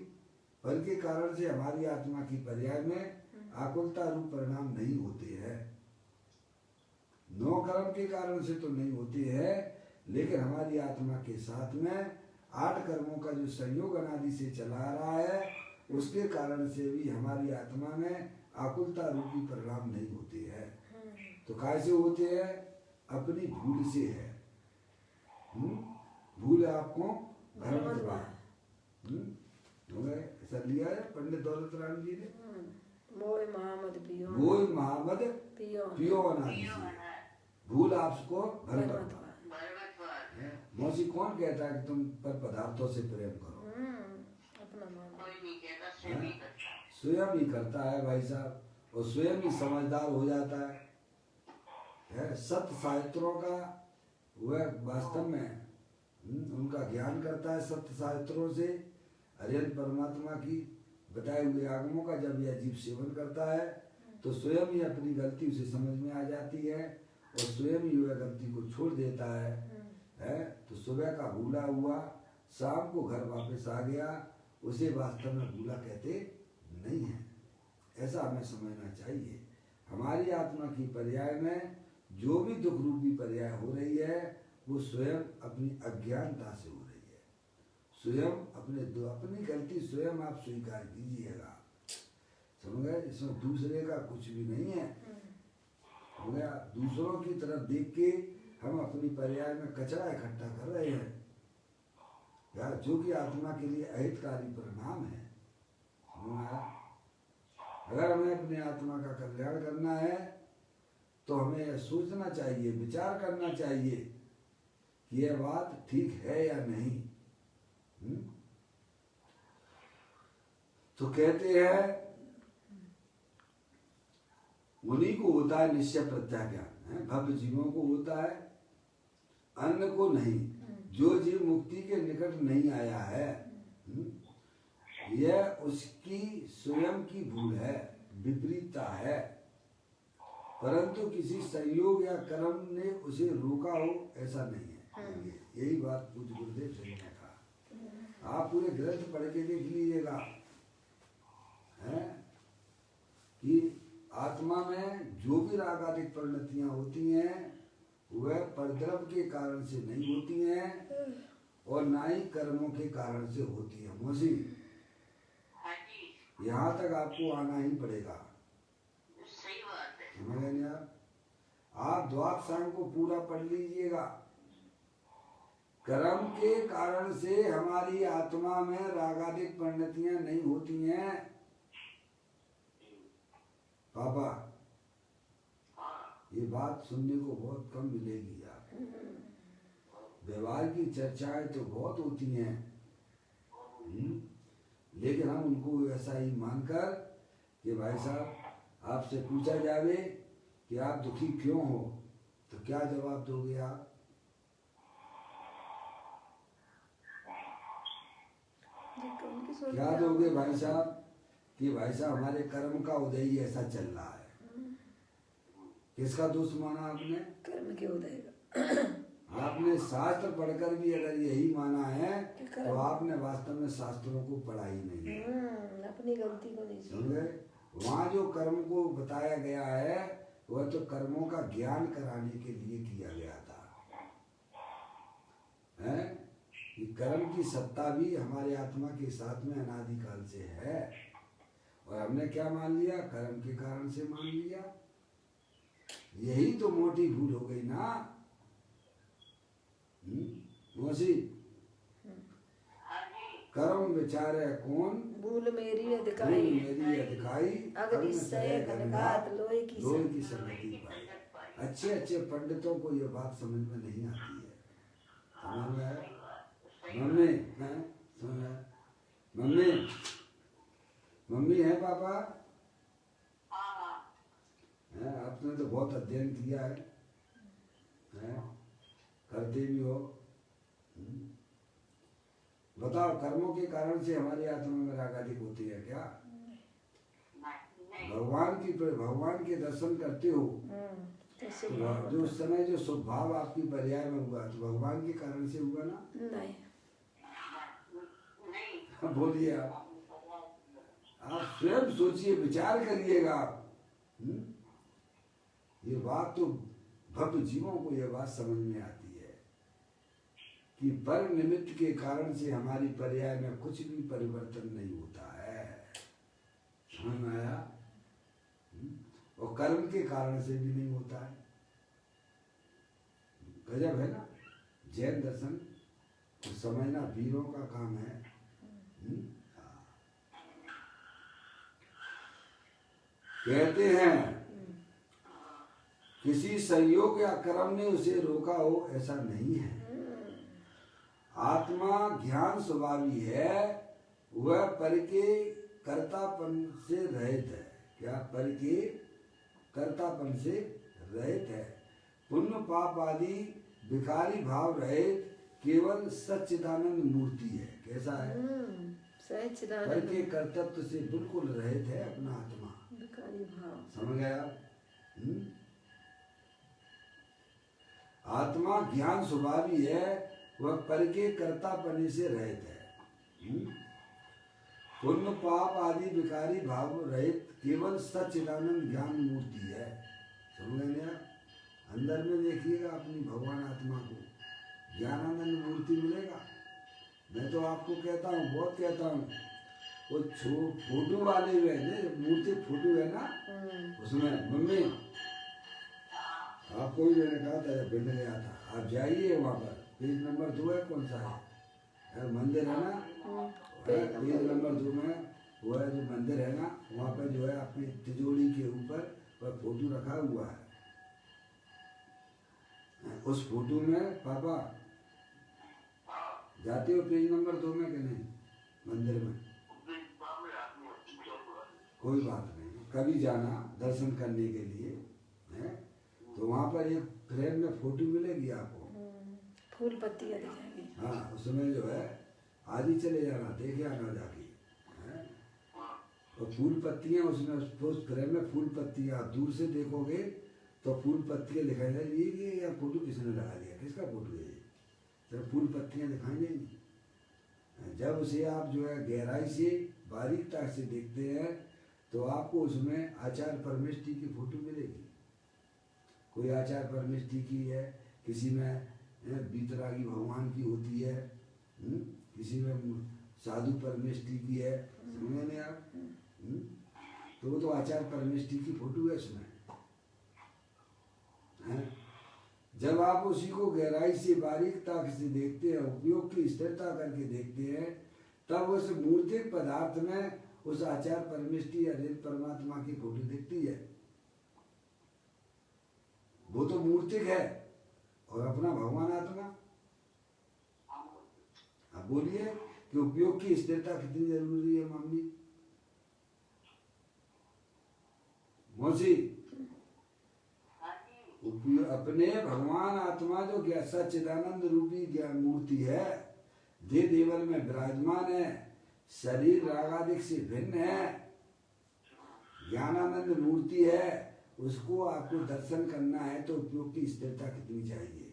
फल के कारण से हमारी आत्मा की पर्याय में आकुलता रूप परिणाम नहीं होते हैं। 9 कर्म के कारण से तो नहीं होते हैं, लेकिन हमारी आत्मा के साथ में 8 कर्मों का जो संयोग अनादि से चला रहा है, उसके कारण से भी हमारी आत्मा में आकुलता रूपी परिणाम नहीं होते हैं। तो कैसे होते हैं? अपनी भूल से है। भूल आपको भ्रमत्वाद हो गए, ऐसा लिया है पंडित दौलत राम जी ने। मोह महामद पियो, मोह महामद पियो पियो अनादि से भूल आपको भ्रमत्वाद। मौसी कौन कहता है कि तुम पर पदार्थों से प्रेम करो? अपना मान स्वयं ही करता है भाई साहब, और स्वयं ही समझदार हो जाता है। सत्य शास्त्रों का वह वास्तव में उनका ज्ञान करता है, सत्य शास्त्रों से हरिहर परमात्मा की बताए हुए आगमों का जब यह जीव सेवन करता है तो स्वयं ही अपनी गलती उसे समझ में आ जाती है और स्वयं ही वह गलती को छोड़ देता है। तो सुबह का भूला हुआ शाम को घर वापस आ गया, उसे वास्तव में भूला कहते नहीं है। ऐसा हमें समझना चाहिए। हमारी आत्मा की पर्याय में जो भी दुख रूपी पर्याय हो रही है वो स्वयं अपनी अज्ञानता से हो रही है। स्वयं अपनी गलती स्वयं आप स्वीकार कीजिएगा, समझ गए। इसमें दूसरे का कुछ भी नहीं है, हो गया। दूसरों की तरफ देख के हम अपनी पर्याय में कचरा इकट्ठा कर रहे हैं यार, जो कि आत्मा के लिए अहितकारी परिणाम है। अगर हमें अपनी आत्मा का कल्याण करना है तो हमें सोचना चाहिए, विचार करना चाहिए कि यह बात ठीक है या नहीं। तो कहते हैं उन्हीं को होता है निश्चय प्रत्याज्ञान, भव्य जीवों को होता है, अन्य को नहीं। जो जीव मुक्ति के निकट नहीं आया है यह उसकी स्वयं की भूल है, विपरीतता है, परंतु किसी संयोग या कर्म ने उसे रोका हो ऐसा नहीं है। यही बात पूज्य गुरुदेव जी ने कहा। आप पूरे ग्रंथ पढ़ के देख लीजिएगा कि आत्मा में जो भी रागादिक परिणतियां होती हैं वह परद्रव के कारण से नहीं होती हैं और ना ही कर्मों के कारण से होती है। मौसी यहाँ तक आपको आना ही पड़ेगा, सही बात है। समझ गए आप। द्वादश सांग को पूरा पढ़ लीजिएगा। कर्म के कारण से हमारी आत्मा में रागादिक परिणतियां नहीं होती हैं पापा। ये बात सुनने को बहुत कम मिलेगी। आप व्यवहार की चर्चाएं तो बहुत होती हैं, लेकिन हम उनको ऐसा ही मानकर कि भाई साहब आपसे पूछा जावे कि आप दुखी क्यों हो तो क्या जवाब दोगे आप? क्या दोगे भाई साहब कि भाई साहब हमारे कर्म का उदय ही ऐसा चल रहा है। किसका दोष माना आपने? कर्म के उदय का। आपने शास्त्र पढ़कर भी अगर यही माना है तो आपने वास्तव में शास्त्रों को पढ़ा ही नहीं है। अपनी गलती को नहीं समझे। वहाँ जो कर्म को बताया गया है वह तो कर्मों का ज्ञान कराने के लिए किया गया था, है कि कर्म की सत्ता भी हमारे आत्मा के साथ में अनादिकाल से है, और हमने क्या मान लिया? कर्म के कारण से मान लिया। यही तो मोटी भूल हो गई ना मौसी। कर्म विचारे कौन, भूल मेरी भूल अधिकाई, मेरी अधिकाई, अगति सह घनघात लोहे की लोहे की संगति पाई। अच्छे अच्छे पंडितों को ये बात समझ में नहीं आती है। समझ में आया? मम्मी है, समझ में आया? मम्मी, मम्मी है पापा है? आपने तो बहुत अध्ययन किया है? करते भी हो। बताओ, कर्मों के कारण से हमारी आत्मा में राग अधिक होती है क्या? भगवान के दर्शन करते हो तो जो उस समय जो स्वभाव आपकी पर्याय में हुआ तो भगवान के कारण से हुआ ना? नहीं, बोलिए आप स्वयं सोचिए, विचार करिएगा। ये बात तो भक्त जीवों को ये बात समझ में आती है कि पर निमित्त के कारण से हमारी पर्याय में कुछ भी परिवर्तन नहीं होता है। समझ में आया? और कर्म के कारण से भी नहीं होता है। गजब है ना? जैन दर्शन तो समझना वीरों का काम है। कहते हैं किसी संयोग या कर्म ने उसे रोका हो, ऐसा नहीं है। आत्मा ज्ञान स्वभावी है, वह पर के कर्तापन से रहित है। क्या? पर के कर्तापन से रहित है। पुण्य पाप आदि विकारी भाव रहित केवल सच्चिदानंद मूर्ति है। कैसा है? पर के कर्तव्य से बिल्कुल रहित है अपना आत्मा। विकारी भाव, समझ गए आप? आत्मा ज्ञान स्वभावी है, वह पर के कर्तापने से रहित है। पुण्य पाप आदि विकारी भाव रहित केवल सच्चिदानंद ज्ञान मूर्ति है। समझ गए आप? अंदर में देखिएगा अपनी भगवान आत्मा को, ज्ञानानंद मूर्ति मिलेगा। मैं तो आपको कहता हूँ, बहुत कहता हूँ, वो फोटो वाले हुए मूर्ति फोटो है ना, उसमें मम्मी आपको भी मैंने कहा था जब मिलने गया था, आप जाइए वहाँ पर, पेज नंबर 2 है, कौन सा है मंदिर है ना, पेज नंबर 2 में वो है जो मंदिर है ना, वहाँ पर जो है अपनी तिजोरी के ऊपर वह फोटो रखा हुआ है। उस फोटो में पापा जाते हो पेज नंबर 2 में कि नहीं मंदिर में? कोई बात नहीं, कभी जाना दर्शन करने के लिए है तो वहाँ पर एक फ्रेम में फोटो मिलेगी आपको, फूल पत्तियाँ दिखाएंगे। हाँ, उसमें जो है आज ही चले जाना, देखे आना जाके है? और फूल पत्तियाँ उसमें, उस फ्रेम में फूल पत्तियाँ आप दूर से देखोगे तो फूल पत्तियाँ दिखाई देंगी। ये या फोटो किसने लगा दिया, किसका फोटो है ये? तो फूल पत्तियाँ दिखाई देंगी। जब उसे आप जो है गहराई से बारीकता से देखते हैं तो आपको उसमें आचार्य परमेष्ठी की फोटो मिलेगी। कोई आचार्य परमेष्ठी की है, किसी में बीतरागी भगवान की होती है, किसी में साधु परमेष्ठी की है। समझे नहीं आप? तो वो तो आचार्य परमेष्ठी की फोटो है उसमें है? जब आप उसी को गहराई से बारीकता से देखते हैं, उपयोग की स्थिरता करके देखते हैं, तब उस मूर्तिक पदार्थ में उस आचार्य परमेष्ठी या रेत परमात्मा की फोटो दिखती है। वो तो मूर्तिक है, और अपना भगवान आत्मा। अब बोलिए कि उपयोग की स्थिरता कितनी जरूरी है मम्मी? मौसी, अपने भगवान आत्मा जो सच्चिदानंद रूपी ज्ञान मूर्ति है, देह देवल में विराजमान है, शरीर रागादिक से भिन्न है, ज्ञानानंद मूर्ति है, उसको आपको दर्शन करना है तो उपयोग की स्थिरता कितनी चाहिए?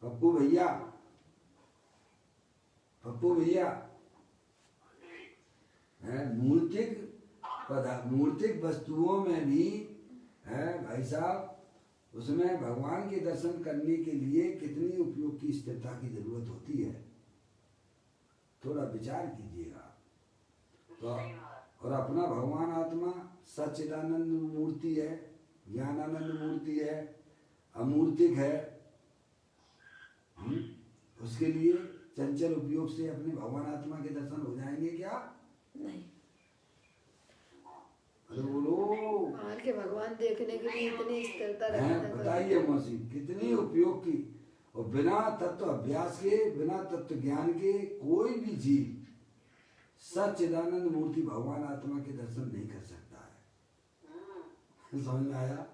पप्पू भैया, पप्पू भैया, मूर्तिक वस्तुओं में भी है भाई साहब, उसमें भगवान के दर्शन करने के लिए कितनी उपयोग की स्थिरता की जरूरत होती है। थोड़ा विचार कीजिएगा। तो और अपना भगवान आत्मा सच्चिदानंद मूर्ति है, ज्ञानानंद मूर्ति है, अमूर्तिक है। उसके लिए चंचल उपयोग से अपने भगवान आत्मा के दर्शन हो जाएंगे क्या? नहीं। अरे बोलो बाहर के भगवान देखने के लिए इतनी स्थिरता हैं, रखना बताइए मौसी कितनी उपयोग की। और बिना तत्व अभ्यास के, बिना तत्व ज्ञान के कोई भी जीव सच्चिदानंद मूर्ति भगवान आत्मा के दर्शन नहीं कर सकता है। समझ में आया?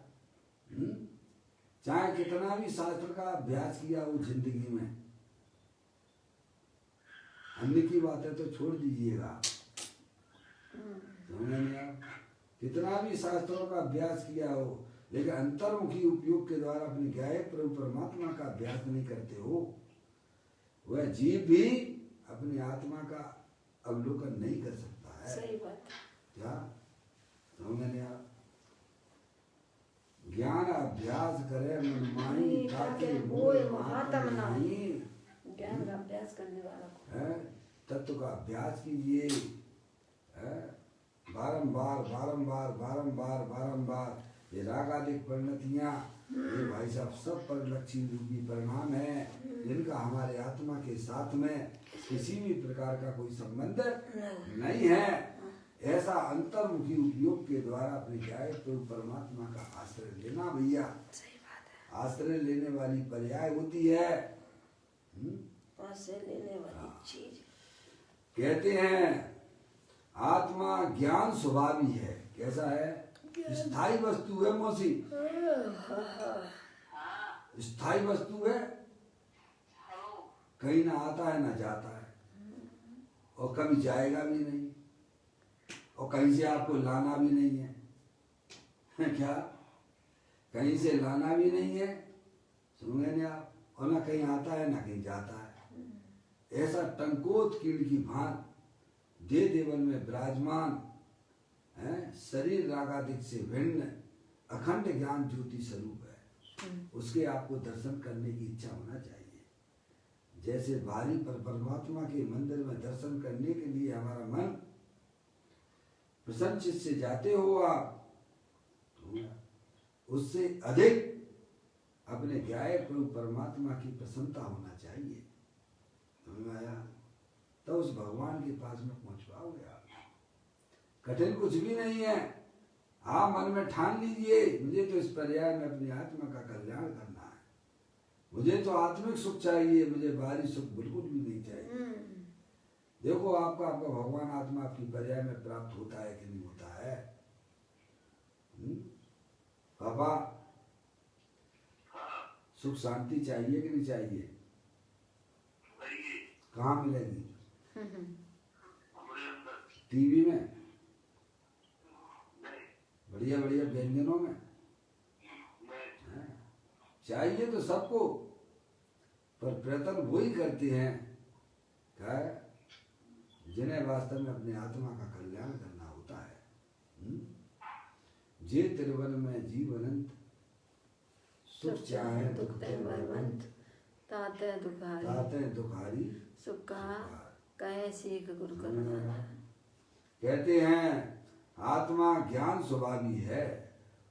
चाहे कितना भी शास्त्र का अभ्यास किया हो जिंदगी में, अन्य की बातें तो छोड़ दीजिएगा। समझ में आया? कितना भी शास्त्रों का अभ्यास किया हो, लेकिन अंतर्मुखी उपयोग के द्वारा अपने गायक प्रभु परमात्मा का अभ्यास नहीं करते हो, वह जीव भी अपनी आत्मा का अवलोकन नहीं कर सकता है। सही बात। क्या समझ में आया? ज्ञान अभ्यास करे मन माही ताके मोह महात्म नहीं। ज्ञान का अभ्यास करने वाला को है, तत्व का अभ्यास कीजिए, बारंबार बारंबार बारंबार बारंबार। ये रागादिक परिणतियाँ, ये भाई साहब सब परिलक्षी रूपी परिणाम है, जिनका हमारे आत्मा के साथ में किसी भी प्रकार का कोई संबंध नहीं है। ऐसा अंतर्मुखी उपयोग के द्वारा अपने गायक प्रभु परमात्मा का आश्रय लेना भैया। सही बात है। आश्रय लेने वाली पर्याय होती है। आश्रय लेने वाली चीज। कहते हैं आत्मा ज्ञान स्वभावी है। कैसा है? स्थायी वस्तु है मौसी, स्थायी वस्तु है, कहीं ना आता है ना जाता है, और कभी जाएगा भी नहीं, और कहीं से आपको लाना भी नहीं है। क्या? कहीं से लाना भी नहीं है, सुन गए ना आप? और ना कहीं आता है ना कहीं जाता है। ऐसा टंकोत कीड़ की भांत दे देवन में विराजमान है, शरीर रागादिक से भिन्न अखंड ज्ञान ज्योति स्वरूप है। उसके आपको दर्शन करने की इच्छा होना चाहिए। जैसे बारी पर परमात्मा के मंदिर में दर्शन करने के लिए हमारा मन प्रसन्न चित्त से जाते हो आप, तो उससे अधिक अपने गायक प्रभु परमात्मा की प्रसन्नता होना चाहिए। समझ में आया? तो उस भगवान के पास में पहुंच पाओगे आप। कठिन कुछ भी नहीं है। आप मन में ठान लीजिए, मुझे तो इस पर्याय में अपनी आत्मा का कल्याण करना है, मुझे तो आत्मिक सुख चाहिए, मुझे बाहरी सुख बिल्कुल भी नहीं चाहिए। देखो आपका भगवान आत्मा आपकी पर्याय में प्राप्त होता है कि नहीं होता है? पापा सुख शांति चाहिए कि नहीं चाहिए? कहाँ मिलेगी? टीवी में, बढ़िया बढ़िया व्यंजनों में चाहिए तो सबको, पर प्रयत्न वही करते हैं क्या? जिन्हें वास्तव में अपने आत्मा का कल्याण करना होता है। जे त्रिवन में जीव अनंत, सुख चाहे दुख भयवंत, ताते दुखारी सुख कहे सीख गुरु करुणा। कहते हैं आत्मा ज्ञान स्वभावी है,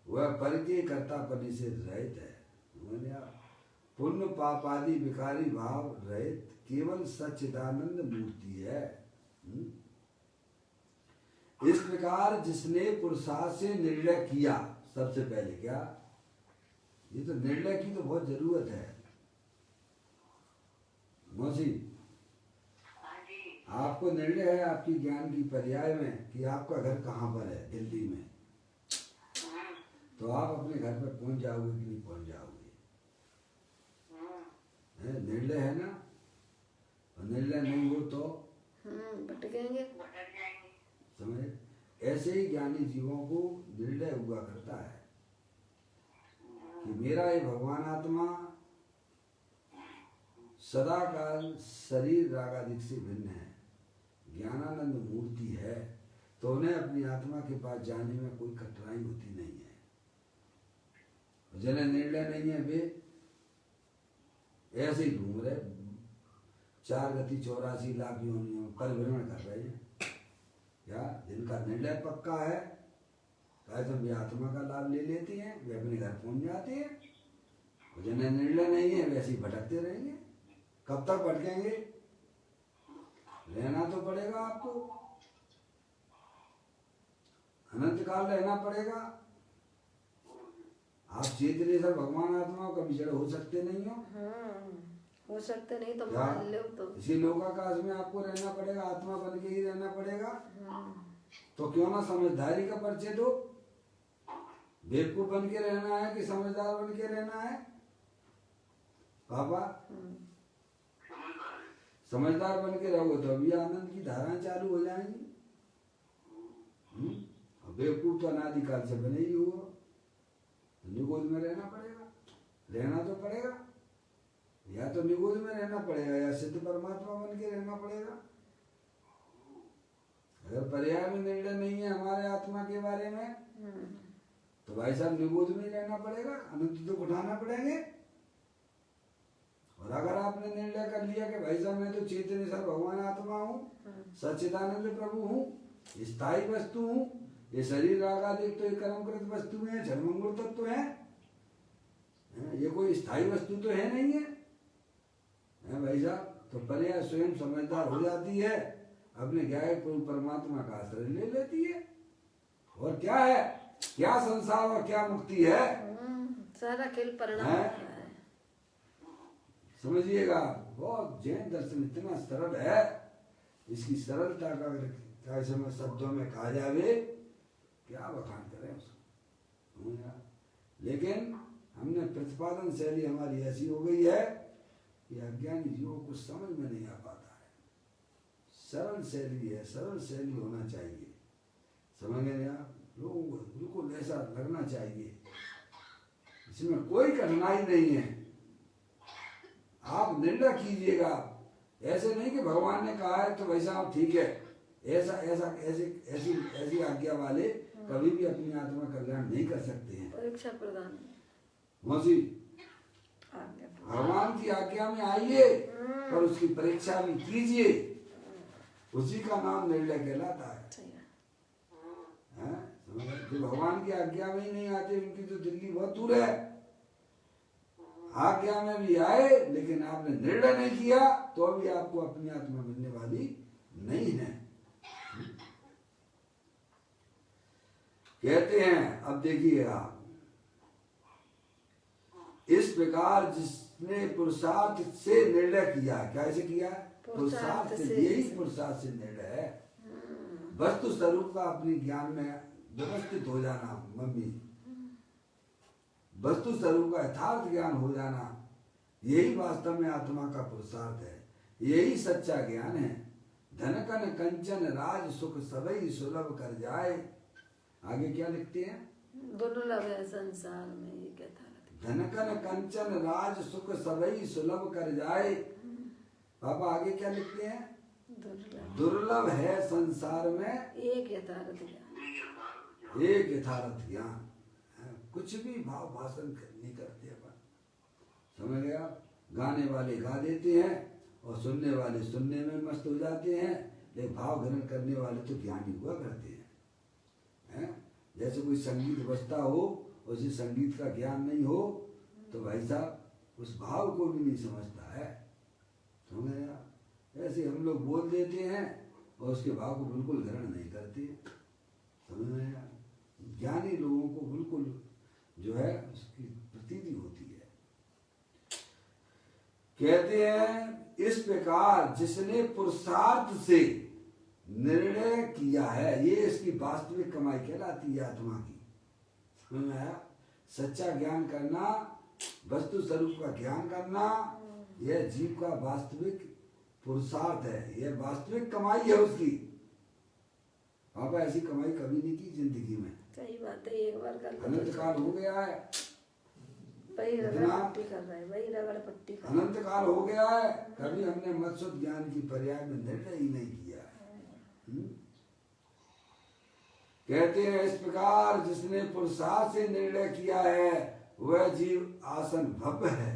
वह पर के कर्तापनि से रहित है। पुण्य पाप आदि विकारी भाव रहित केवल सच्चिदानंद मूर्ति है। इस प्रकार जिसने पुरुषार्थ से निर्णय किया, सबसे पहले क्या? ये तो निर्णय की तो बहुत जरूरत है मौसी। आपको निर्णय है आपकी ज्ञान की पर्याय में कि आपका घर कहाँ पर है दिल्ली में, तो आप अपने घर पर पहुंच जाओगे कि नहीं पहुंच जाओगे? निर्णय है ना, और निर्णय नहीं हो तो भटकेंगे। समझ? ऐसे ही ज्ञानी जीवों को निर्णय हुआ करता है कि मेरा ये भगवान आत्मा सदा काल शरीर रागादिक से भिन्न है, ज्ञानानंद मूर्ति है, तो उन्हें अपनी आत्मा के पास जाने में कोई कठिनाई होती नहीं है। जिन्हें निर्णय नहीं है वे ऐसे ही घूम रहे, 4 गति 84 लाख योनियों में परिभ्रमण कर रहे हैं। क्या जिनका निर्णय पक्का है कैसे वे आत्मा का लाभ ले लेती हैं, वे अपने घर पहुंच जाते हैं। और जिन्हें निर्णय नहीं है वैसे ही भटकते रहेंगे। कब तक भटकेंगे? रहना तो पड़ेगा आपको, अनंत काल रहना पड़ेगा। आप चेतने से भगवान आत्मा कभी जड़ हो सकते नहीं हो सकते नहीं तो क्या? मान लो तो इसी लोकाकाश में आपको रहना पड़ेगा, आत्मा बन के ही रहना पड़ेगा। तो क्यों ना समझदारी का परिचय दो। बेवकूफ बन के रहना है कि समझदार बन के रहना है? पापा समझदार बन के रहोगे तो अभी आनंद की धाराएं चालू हो जाएंगी। और बेवकूफ तो अनादिकाल से बने ही हुआ, निगोद में रहना पड़ेगा। रहना तो पड़ेगा, या तो निगोद में रहना पड़ेगा या सिद्ध परमात्मा बन के रहना पड़ेगा। अगर पर्याय में निर्णय नहीं है हमारे आत्मा के बारे में तो भाई साहब निगोद में ही रहना पड़ेगा, अनंत दुख उठाना पड़ेंगे। और अगर आपने निर्णय कर लिया कि भाई साहब मैं तो चेतनेश्वर भगवान आत्मा हूँ, सच्चिदानंद प्रभु हूँ, स्थायी वस्तु हूँ, ये शरीर रागादिक तो ये कर्मकृत वस्तु है, जन्मंगुर तत्व है, ये कोई स्थायी वस्तु तो है नहीं है भाई साहब। तो पर्याय स्वयं समझदार हो जाती है, अपने ज्ञाय परमात्मा का आश्रय ले लेती है। और क्या है, क्या संसार और क्या मुक्ति है, सारा खेल परिणाम है। समझिएगा। बहुत जैन दर्शन इतना सरल है, इसकी सरलता का समय शब्दों में कहा जावे क्या बखान करें उसको। लेकिन हमने प्रतिपादन शैली हमारी ऐसी हो गई है कि अज्ञानी जीवों को समझ में नहीं आ पाता है। सरल शैली है, सरल शैली होना चाहिए। समझ गए आप? लोगों को बिल्कुल ऐसा लगना चाहिए, इसमें कोई कठिनाई नहीं है। आप निर्णय कीजिएगा, ऐसे नहीं कि भगवान ने कहा है तो वैसा आप ठीक है, ऐसा ऐसा ऐसी ऐसी ऐसी आज्ञा वाले कभी भी अपनी आत्मा कल्याण नहीं कर सकते हैं। परीक्षा प्रदान मौसी भगवान की आज्ञा में आइए पर उसकी परीक्षा भी कीजिए, उसी का नाम निर्णय कहलाता है। जो भगवान की आज्ञा में ही नहीं आते उनकी तो दिल्ली बहुत दूर है। आज्ञा में भी आए लेकिन आपने निर्णय नहीं किया तो अभी आपको अपनी आत्मा मिलने वाली नहीं है। कहते हैं, अब देखिए आप, इस प्रकार जिसने पुरुषार्थ से निर्णय किया, कैसे किया? पुरुषार्थ से, यही पुरुषार्थ से निर्णय है। वस्तु स्वरूप का अपनी ज्ञान में व्यवस्थित हो जाना, मम्मी, वस्तु स्वरूप का यथार्थ ज्ञान हो जाना, यही वास्तव में आत्मा का पुरुषार्थ है, यही सच्चा ज्ञान है। धनकन कंचन राज सुख सबई सुलभ कर जाए। आगे क्या लिखते हैं? दुर्लभ है संसार में, ये क्या था? धनकन कंचन राज सुख सबई सुलभ कर जाए। पापा आगे क्या लिखते हैं? दुर्लभ है संसार में एक यथार्थ ज्ञान, एक यथार्थ ज्ञान। कुछ भी भाव भाषण नहीं करते अपन, समझ गए आप? गाने वाले गा देते हैं और सुनने वाले सुनने में मस्त हो जाते हैं, लेकिन भाव ग्रहण करने वाले तो ज्ञानी हुआ करते हैं। जैसे कोई संगीत बजता हो, उसे संगीत का ज्ञान नहीं हो तो भाई साहब उस भाव को भी नहीं समझता है, समझ गए आप? ऐसे हम लोग बोल देते हैं और उसके भाव को बिल्कुल ग्रहण नहीं करते, समझ रहे हैं? ज्ञानी लोगों को बिल्कुल जो है उसकी प्रतीति होती है। कहते हैं, इस प्रकार जिसने पुरुषार्थ से निर्णय किया है, ये इसकी वास्तविक कमाई कहलाती है आत्मा की। समझ में आया? सच्चा ज्ञान करना, वस्तु स्वरूप का ज्ञान करना, यह जीव का वास्तविक पुरुषार्थ है, यह वास्तविक कमाई है उसकी। पापा ऐसी कमाई कभी नहीं की जिंदगी में। सही बात है, एक बार कर अनंत काल हो गया है, वही रगड़ पट्टी कर रहा है, वही रगड़ पट्टी कर रहा है। अनंत काल हो गया है, कभी हमने मत्सुत ज्ञान की पर्याय में निर्णय ही नहीं किया है। कहते हैं, इस प्रकार जिसने पुरुषार्थ से निर्णय किया है वह जीव आसन भव्य है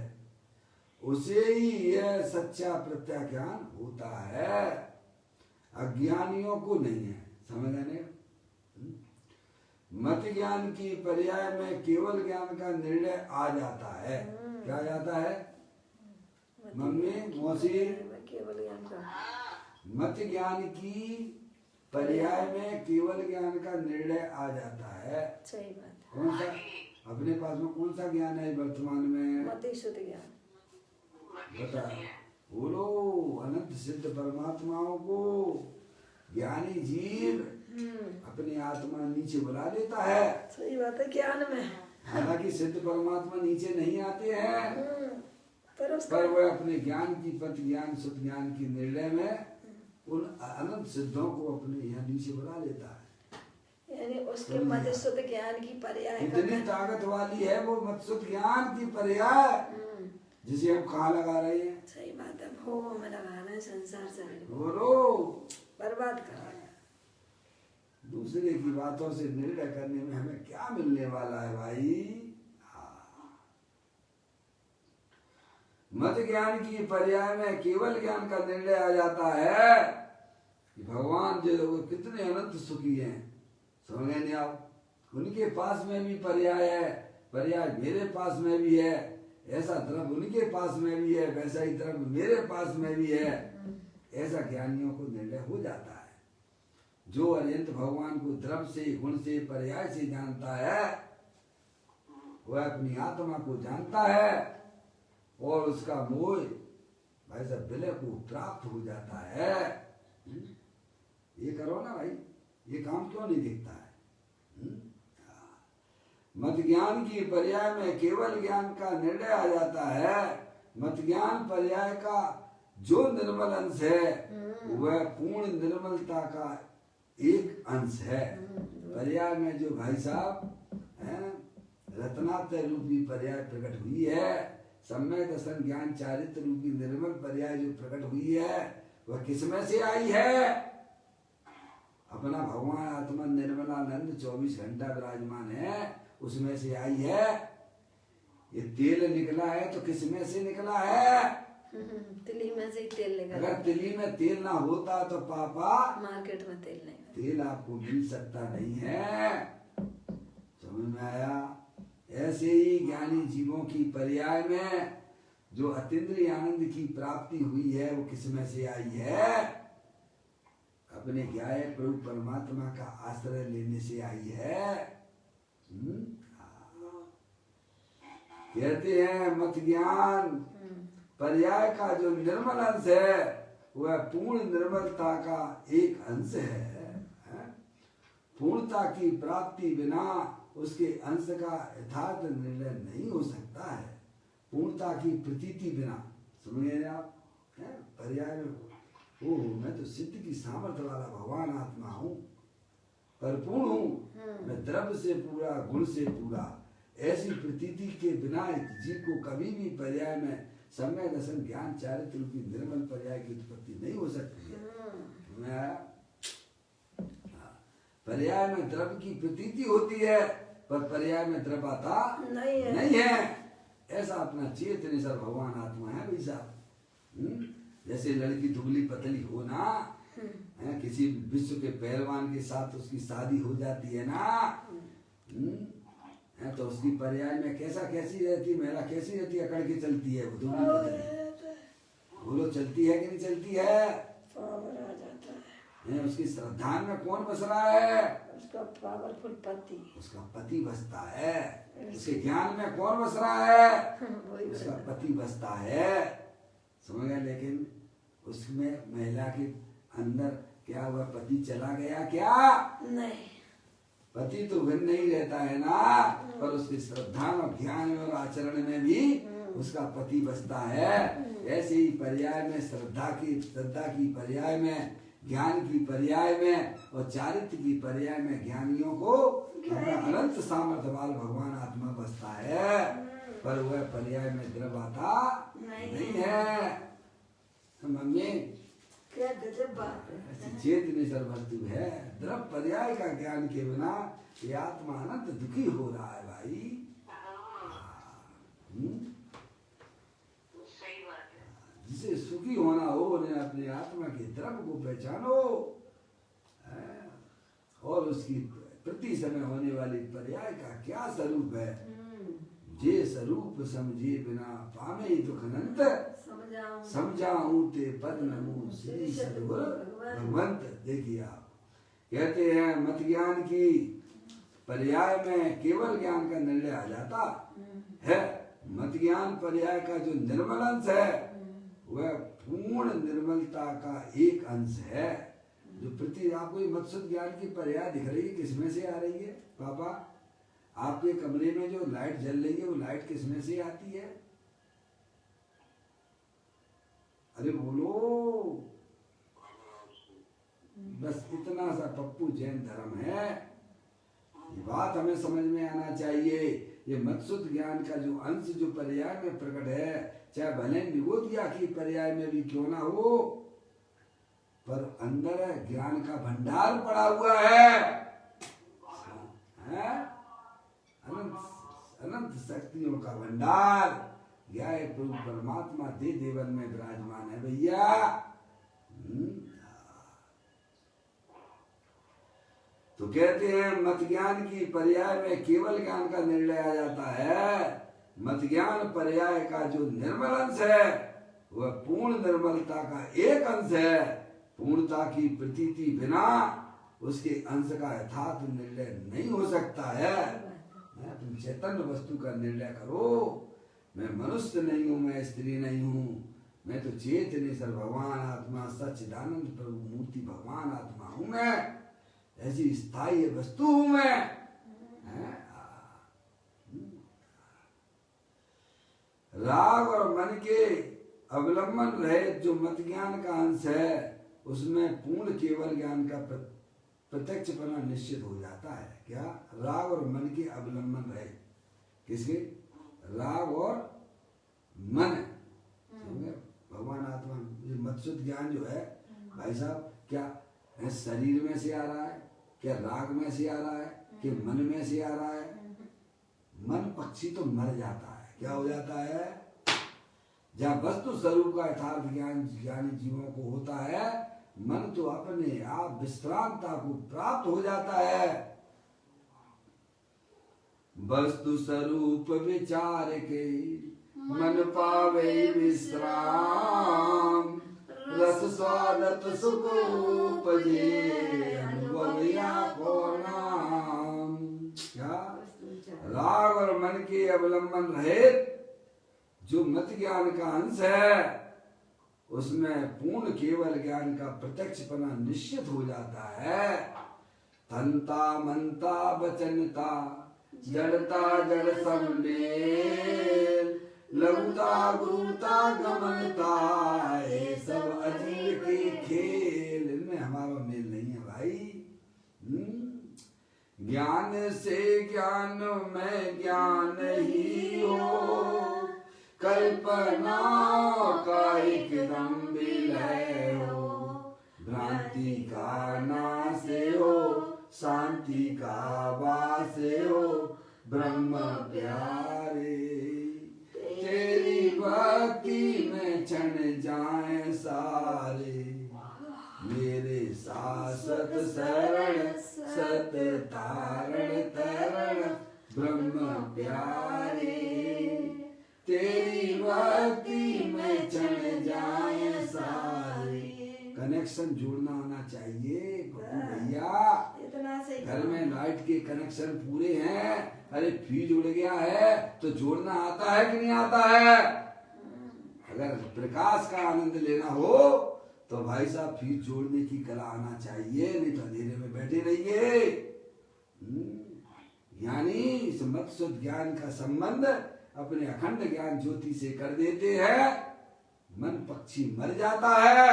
उसे ही यह सच्चा प्रत्याख्यान होता है, अज्ञानियों को नहीं है। समझ आने? मत ज्ञान की पर्याय में केवल ज्ञान का निर्णय आ जाता है। क्या आ जाता है मम्मी मौसी? केवल ज्ञान का मत ज्ञान की पर्याय में केवल ज्ञान का निर्णय आ जाता है। सही बात है। कौन सा अपने पास में कौन सा ज्ञान है वर्तमान में? मति शुद्ध ज्ञान। बता बोलो। अनंत सिद्ध परमात्माओं को ज्ञानी जीव अपनी आत्मा नीचे बुला लेता है। सही बात है। ज्ञान में हालांकि सिद्ध परमात्मा नीचे नहीं आते हैं, पर वह अपने ज्ञान की पथ ज्ञान शुद्ध ज्ञान की निर्णय में उन अनंत सिद्धों को अपने यहाँ नीचे बुला लेता है। यानी उसके मत शुद्ध ज्ञान की पर्याय इतनी ताकत वाली है वो मत शुद्ध ज्ञान की पर्याय, जिसे हम कहाँ लगा रहे हैं? सही बात है। भोग में लगाना है, संसार से बोलो। बर्बाद कर रहा है। दूसरे की बातों से निर्णय करने में हमें क्या मिलने वाला है भाई? मत ज्ञान की पर्याय में केवल ज्ञान का निर्णय आ जाता है कि भगवान जो कितने अनंत सुखी हैं। समझ नहीं आप? उनके पास में भी पर्याय है, पर्याय मेरे पास में भी है। ऐसा द्रव्य उनके पास में भी है, वैसा ही द्रव्य मेरे पास में भी है। ऐसा ज्ञानियों को निर्णय हो जाता है। जो अनंत भगवान को द्रव्य से गुण से पर्याय से जानता है वह अपनी आत्मा को जानता है और उसका मोह भाई साहब विलय को प्राप्त हो जाता है। ये करो ना भाई, ये काम क्यों नहीं दिखता है? मत ज्ञान की पर्याय में केवल ज्ञान का निर्णय आ जाता है। मत ज्ञान पर्याय का जो निर्मल अंश है वह पूर्ण निर्मलता का एक अंश है। पर्याय में जो भाई साहब रत्नात्रय रूपी पर्याय प्रकट हुई है, सम्यक दर्शन ज्ञान चारित्र रूपी निर्मल पर्याय जो प्रकट हुई है वह किसमें से आई है? अपना भगवान आत्मा निर्मलानंद 24 घंटा विराजमान है, उसमें से आई है। ये तेल निकला है तो किसमें से निकला है? तिली में से तेल निकला। अगर तिली में तेल ना होता तो पापा मार्केट में तेल नहीं, तेल आपको मिल सकता नहीं है। समझ में आया? ऐसे ही ज्ञानी जीवों की पर्याय में जो अतीन्द्रिय आनंद की प्राप्ति हुई है वो किसमें से आई है? अपने ज्ञाय प्रभु परमात्मा का आश्रय लेने से आई है। कहते हैं मत ज्ञान पर्याय का जो निर्मल अंश है वह पूर्ण निर्मलता का एक अंश है। पूर्णता की प्राप्ति बिना उसके अंश का यथार्थ निर्णय नहीं हो सकता है। पूर्णता की प्रतीति बिना, समझे आप? पर्याय में ओ मैं तो सिद्ध की सामर्थ्य वाला भगवान आत्मा हूँ, परिपूर्ण हूँ, मैं द्रव्य से पूरा गुण से पूरा, ऐसी प्रतीति के बिना जीव को कभी भी पर्याय में समय दर्शन ज्ञान चारित्र रूपी निर्मल पर्याय की उत्पत्ति नहीं हो सकती है। पर्याय में द्रव्य की प्रतीति होती है पर पर्याय में द्रव्य आता नहीं है। ऐसा अपना चेतनेश्वर भगवान आत्मा है भाई साहब। जैसे लड़की दुबली पतली हो ना, किसी विश्व के पहलवान के साथ उसकी शादी हो जाती है ना, तो उसकी पर्याय में कैसी रहती महिला, कैसी रहती है? अकड़ के चलती है वो दुबली पतली। बोलो चलती है कि नहीं चलती है? उसकी श्रद्धा में कौन बस रहा है? उसका पावरफुल पति, उसका पति बसता है। उसके ज्ञान में कौन बस रहा है? उसका पति बसता है। समझ गए? लेकिन उसमें महिला के अंदर क्या हुआ? पति चला गया क्या? नहीं, पति तो भिन्न नहीं रहता है ना, पर उसकी श्रद्धा और ज्ञान और आचरण में भी उसका पति बसता है। ऐसे ही पर्याय में श्रद्धा की पर्याय में, ज्ञान की पर्याय में और चारित्र की पर्याय में ज्ञानियों को अनंत सामर्थ्य वाला भगवान आत्मा बसता है, पर वह पर्याय में द्रव्य आता नहीं है। मम्मी क्या गजब बात है। चेतनेश्वर वस्तु है। द्रव्य पर्याय का ज्ञान के बिना ये आत्मा अनंत दुखी हो रहा है भाई। सही सुखी होना हो उन्हें अपनी आत्मा के धर्म को पहचानो और उसकी प्रति समय होने वाली पर्याय का क्या स्वरूप है। जे स्वरूप समझे बिना पावे दुख अनंत समझाऊं ते पद नमो श्री सद्गुरु भगवंत। देखिए आप कहते हैं मत ज्ञान की पर्याय में केवल ज्ञान का निर्णय आ जाता है। मत ज्ञान पर्याय का जो निर्मल अंश है वह पूर्ण निर्मलता का एक अंश है। जो प्रति आपको मत्सुद ज्ञान की पर्याय दिख रही है किसमें से आ रही है पापा? आपके कमरे में जो लाइट जल रही है वो लाइट किसमें से आती है? अरे बोलो। बस इतना सा पप्पू जैन धर्म है। ये बात हमें समझ में आना चाहिए। ये मत्सुद ज्ञान का जो अंश जो पर्याय में प्रकट है, चाहे भले निगोदिया की पर्याय में भी क्यों ना हो, पर अंदर ज्ञान का भंडार पड़ा हुआ है, अनंत शक्तियों का भंडार। यह प्रभु परमात्मा दे देवन में विराजमान है भैया। तो कहते हैं मत ज्ञान की पर्याय में केवल ज्ञान का निर्णय आ जाता है। मत ज्ञान पर्याय का जो निर्मल अंश है वह पूर्ण निर्मलता का एक अंश है। पूर्णता की प्रतीति बिना उसके अंश का यथार्थ निर्णय नहीं हो सकता है। तुम चैतन्य वस्तु का निर्णय करो। मैं मनुष्य नहीं हूँ, मैं स्त्री नहीं हूँ, मैं तो चेतनेश्वर भगवान आत्मा सच्चिदानंद प्रभु मूर्ति भगवान आत्मा हूँ। मैं ऐसी स्थायी वस्तु हूँ मैं। राग और मन के अवलंबन रहित जो मत ज्ञान का अंश है उसमें पूर्ण केवल ज्ञान का प्रत्यक्षपना निश्चित हो जाता है। क्या? राग और मन के अवलंबन रहित। किसके? राग और मन। भगवान आत्मा ये मत्सुद ज्ञान जो है भाई साहब, क्या शरीर में से आ रहा है, क्या राग में से आ रहा है, कि मन में से आ रहा है? मन पक्षी तो मर जाता है। क्या हो जाता है? जहाँ वस्तु स्वरूप का यथार्थ ज्ञान ज्ञानी जीवों को होता है, मन तो अपने आप विश्रांतता को प्राप्त हो जाता है। वस्तु स्वरूप विचार के मन पावे विश्राम, रस स्वादत सुख उपजे अनुभव या को नाम। क्या? राग और मन के अवलंबन रहित जो मत ज्ञान का अंश है उसमें पूर्ण केवल ज्ञान का प्रत्यक्षपना निश्चित हो जाता है। तंता मनता वचनता जड़ता जड़ सम्मेल, लघुता गुरुता गमनता, ये सब अजीब के खेल। इनमें हमारा मेल नहीं है भाई। ज्ञान से ज्ञान में ज्ञान ही हो, कल्पना का एकदम विलय हो, भ्रांति का नाश हो, शांति का वास हो, ब्रह्म प्यारे। तेरी भक्ति में क्षण जाए सारे, मेरे शाश्वत शरण सत तारण तरण ब्रह्म प्यारे। तेरी भक्ति में क्षण जाए सारे। कनेक्शन जोड़ना होना चाहिए भैया। घर में लाइट के कनेक्शन पूरे हैं, अरे फ्यूज उड़ गया है तो जोड़ना आता है कि नहीं आता है? अगर प्रकाश का आनंद लेना हो तो भाई साहब फ्यूज जोड़ने की कला आना चाहिए, नहीं तो अंधेरे में बैठे रहिए। यानी इस मत्सुद ज्ञान का संबंध अपने अखंड ज्ञान ज्योति से कर देते हैं, मन पक्षी मर जाता है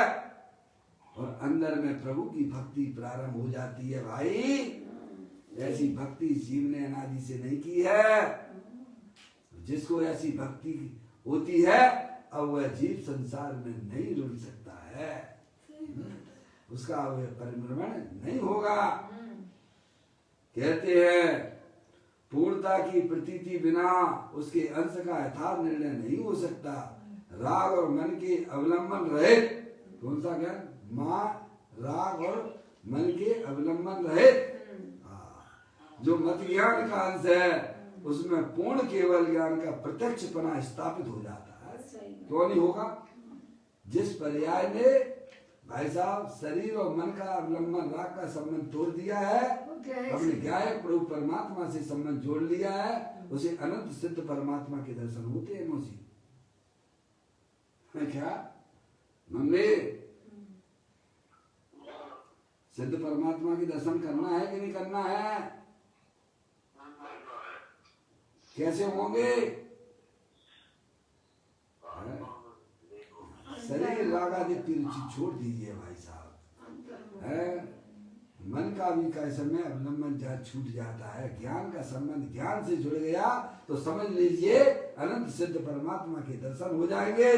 और अंदर में प्रभु की भक्ति प्रारंभ हो जाती है। भाई ऐसी भक्ति जीव ने अनादि से नहीं की है। जिसको ऐसी भक्ति होती है अब वह जीव संसार में नहीं रुल सकता है, उसका वह परिभ्रमण नहीं होगा। कहते हैं पूर्णता की प्रतीति बिना उसके अंश का यथार्थ निर्णय नहीं हो सकता। राग और मन के अवलंबन रहित, कौन सा ज्ञान? माँ राग और मन के अवलंबन रहित, जो मत ज्ञान का अंश है उसमें पूर्ण केवल ज्ञान का प्रत्यक्षपना स्थापित हो जाता है। क्यों नहीं होगा? जिस पर्याय ने भाई साहब शरीर और मन का अवलंबन राग का संबंध तोड़ दिया है, अपने ज्ञायक प्रभु परमात्मा से संबंध जोड़ लिया है, उसे अनंत सिद्ध परमात्मा के दर्शन होते हैं। मौसी क्या मम्मी, सिद्ध परमात्मा के दर्शन करना है कि नहीं करना है? कैसे होंगे? शरीर राग आदि की रुचि छोड़ दीजिए भाई साहब, है मन का भी का समय अवलंबन छूट जाता है, ज्ञान का संबंध ज्ञान से जुड़ गया तो समझ लीजिए अनंत सिद्ध परमात्मा के दर्शन हो जाएंगे।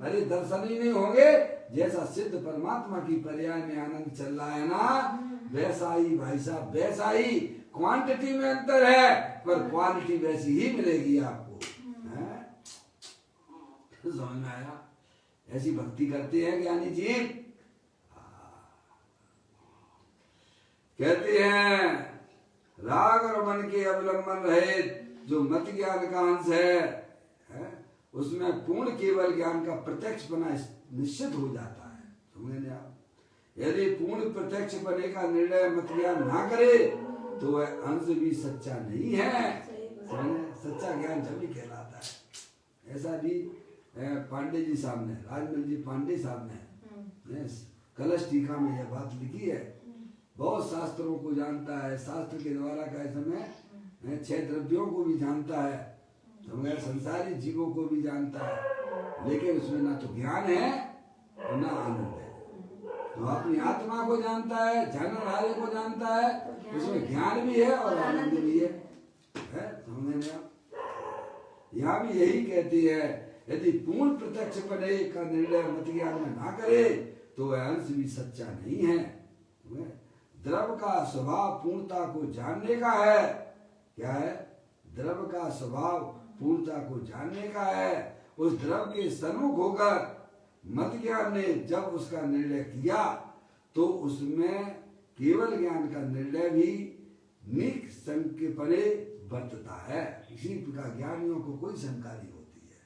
अरे दर्शन ही नहीं होंगे, जैसा सिद्ध परमात्मा की पर्याय में आनंद चल रहा है ना, वैसा ही भाई साहब, वैसा ही क्वांटिटी में अंतर है पर क्वालिटी वैसी ही मिलेगी आपको। समझ में आया? ऐसी भक्ति करते हैं ज्ञानी जी। कहते हैं राग और मन के अवलंबन रहित जो मत ज्ञान का अंश है, उसमें पूर्ण केवल ज्ञान का प्रत्यक्ष बना निश्चित हो जाता है। समझे आप? यदि पूर्ण प्रत्यक्ष बने का निर्णय मत ज्ञान ना करे तो वह अंश भी सच्चा नहीं है। सच्चा ज्ञान जब भी कहलाता है। ऐसा भी पांडे जी साहब ने, राजमल जी पांडे साहब ने कलश टीका में यह बात लिखी है। बहुत शास्त्रों को जानता है, शास्त्र के द्वारा का समय 6 द्रव्यों को भी जानता है, तो संसारी जीवों को भी जानता है, लेकिन उसमें ना तो ज्ञान है और ना आनंद है। तो अपनी आत्मा को जानता है, जानवर हारे को जानता है, उसमें ज्ञान भी है और आनंद भी है। समझे नहीं आप? यहाँ भी यही कहती है, यदि पूर्ण प्रत्यक्ष पने का निर्णय मत ज्ञान में ना करे तो वह अंश भी सच्चा नहीं है। द्रव का स्वभाव पूर्णता को जानने का है। क्या है? द्रव का स्वभाव पूर्णता को जानने का है। उस द्रव के सन्मुख होकर मत ज्ञान ने जब उसका निर्णय किया तो उसमें केवल ज्ञान का निर्णय भी निसंकपने बरतता है। इसी प्रकार ज्ञानियों को कोई शंका नहीं होती है।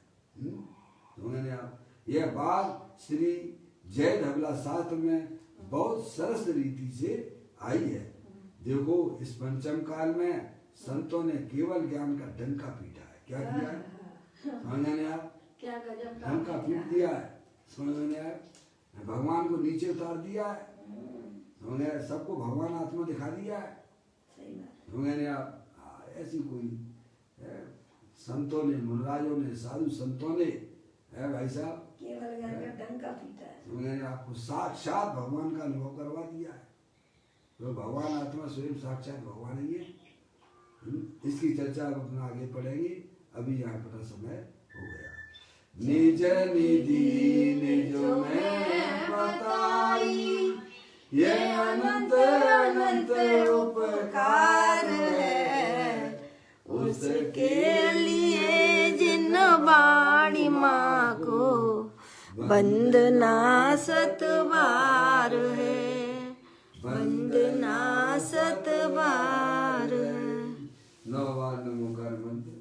उन्होंने यह बात श्री जय धबला शास्त्र में बहुत सरस रीति से आई है। देखो इस पंचम काल में संतों ने केवल ज्ञान का डंका पीटा है। क्या किया है? समझने आप? क्या गजब डंका पीट दिया है। समझने आप? भगवान को नीचे उतार दिया है। समझने सबको भगवान आत्मा दिखा दिया है। समझने आप? ऐसी कोई संतों ने, मुनराजों ने, साधु संतों ने है भाई साहब केवल ज्ञान का डंका पीटा है। उन्होंने आपको साक्षात भगवान का अनुभव करवा दिया है। तो भगवान आत्मा स्वयं साक्षात भगवान ही है। इसकी चर्चा हम अपना आगे पढ़ेंगे। अभी यहाँ पर समय हो गया। निज निधि निज में बताई, ये अनंत अनंत उपकार है, उसके लिए जिन वाणी माँ को वंदना सतबार है, वंदना सतबार है। 9 बार नमोकार मंत्र।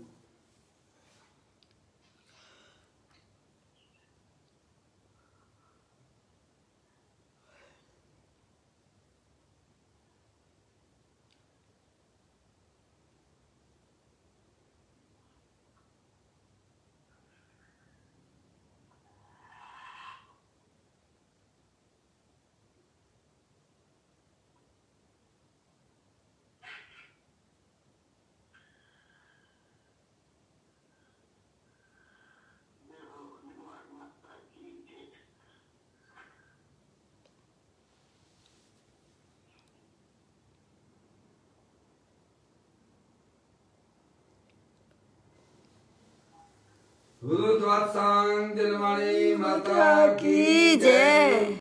गुरु द्वादशांग दिलवाणी माता की जय।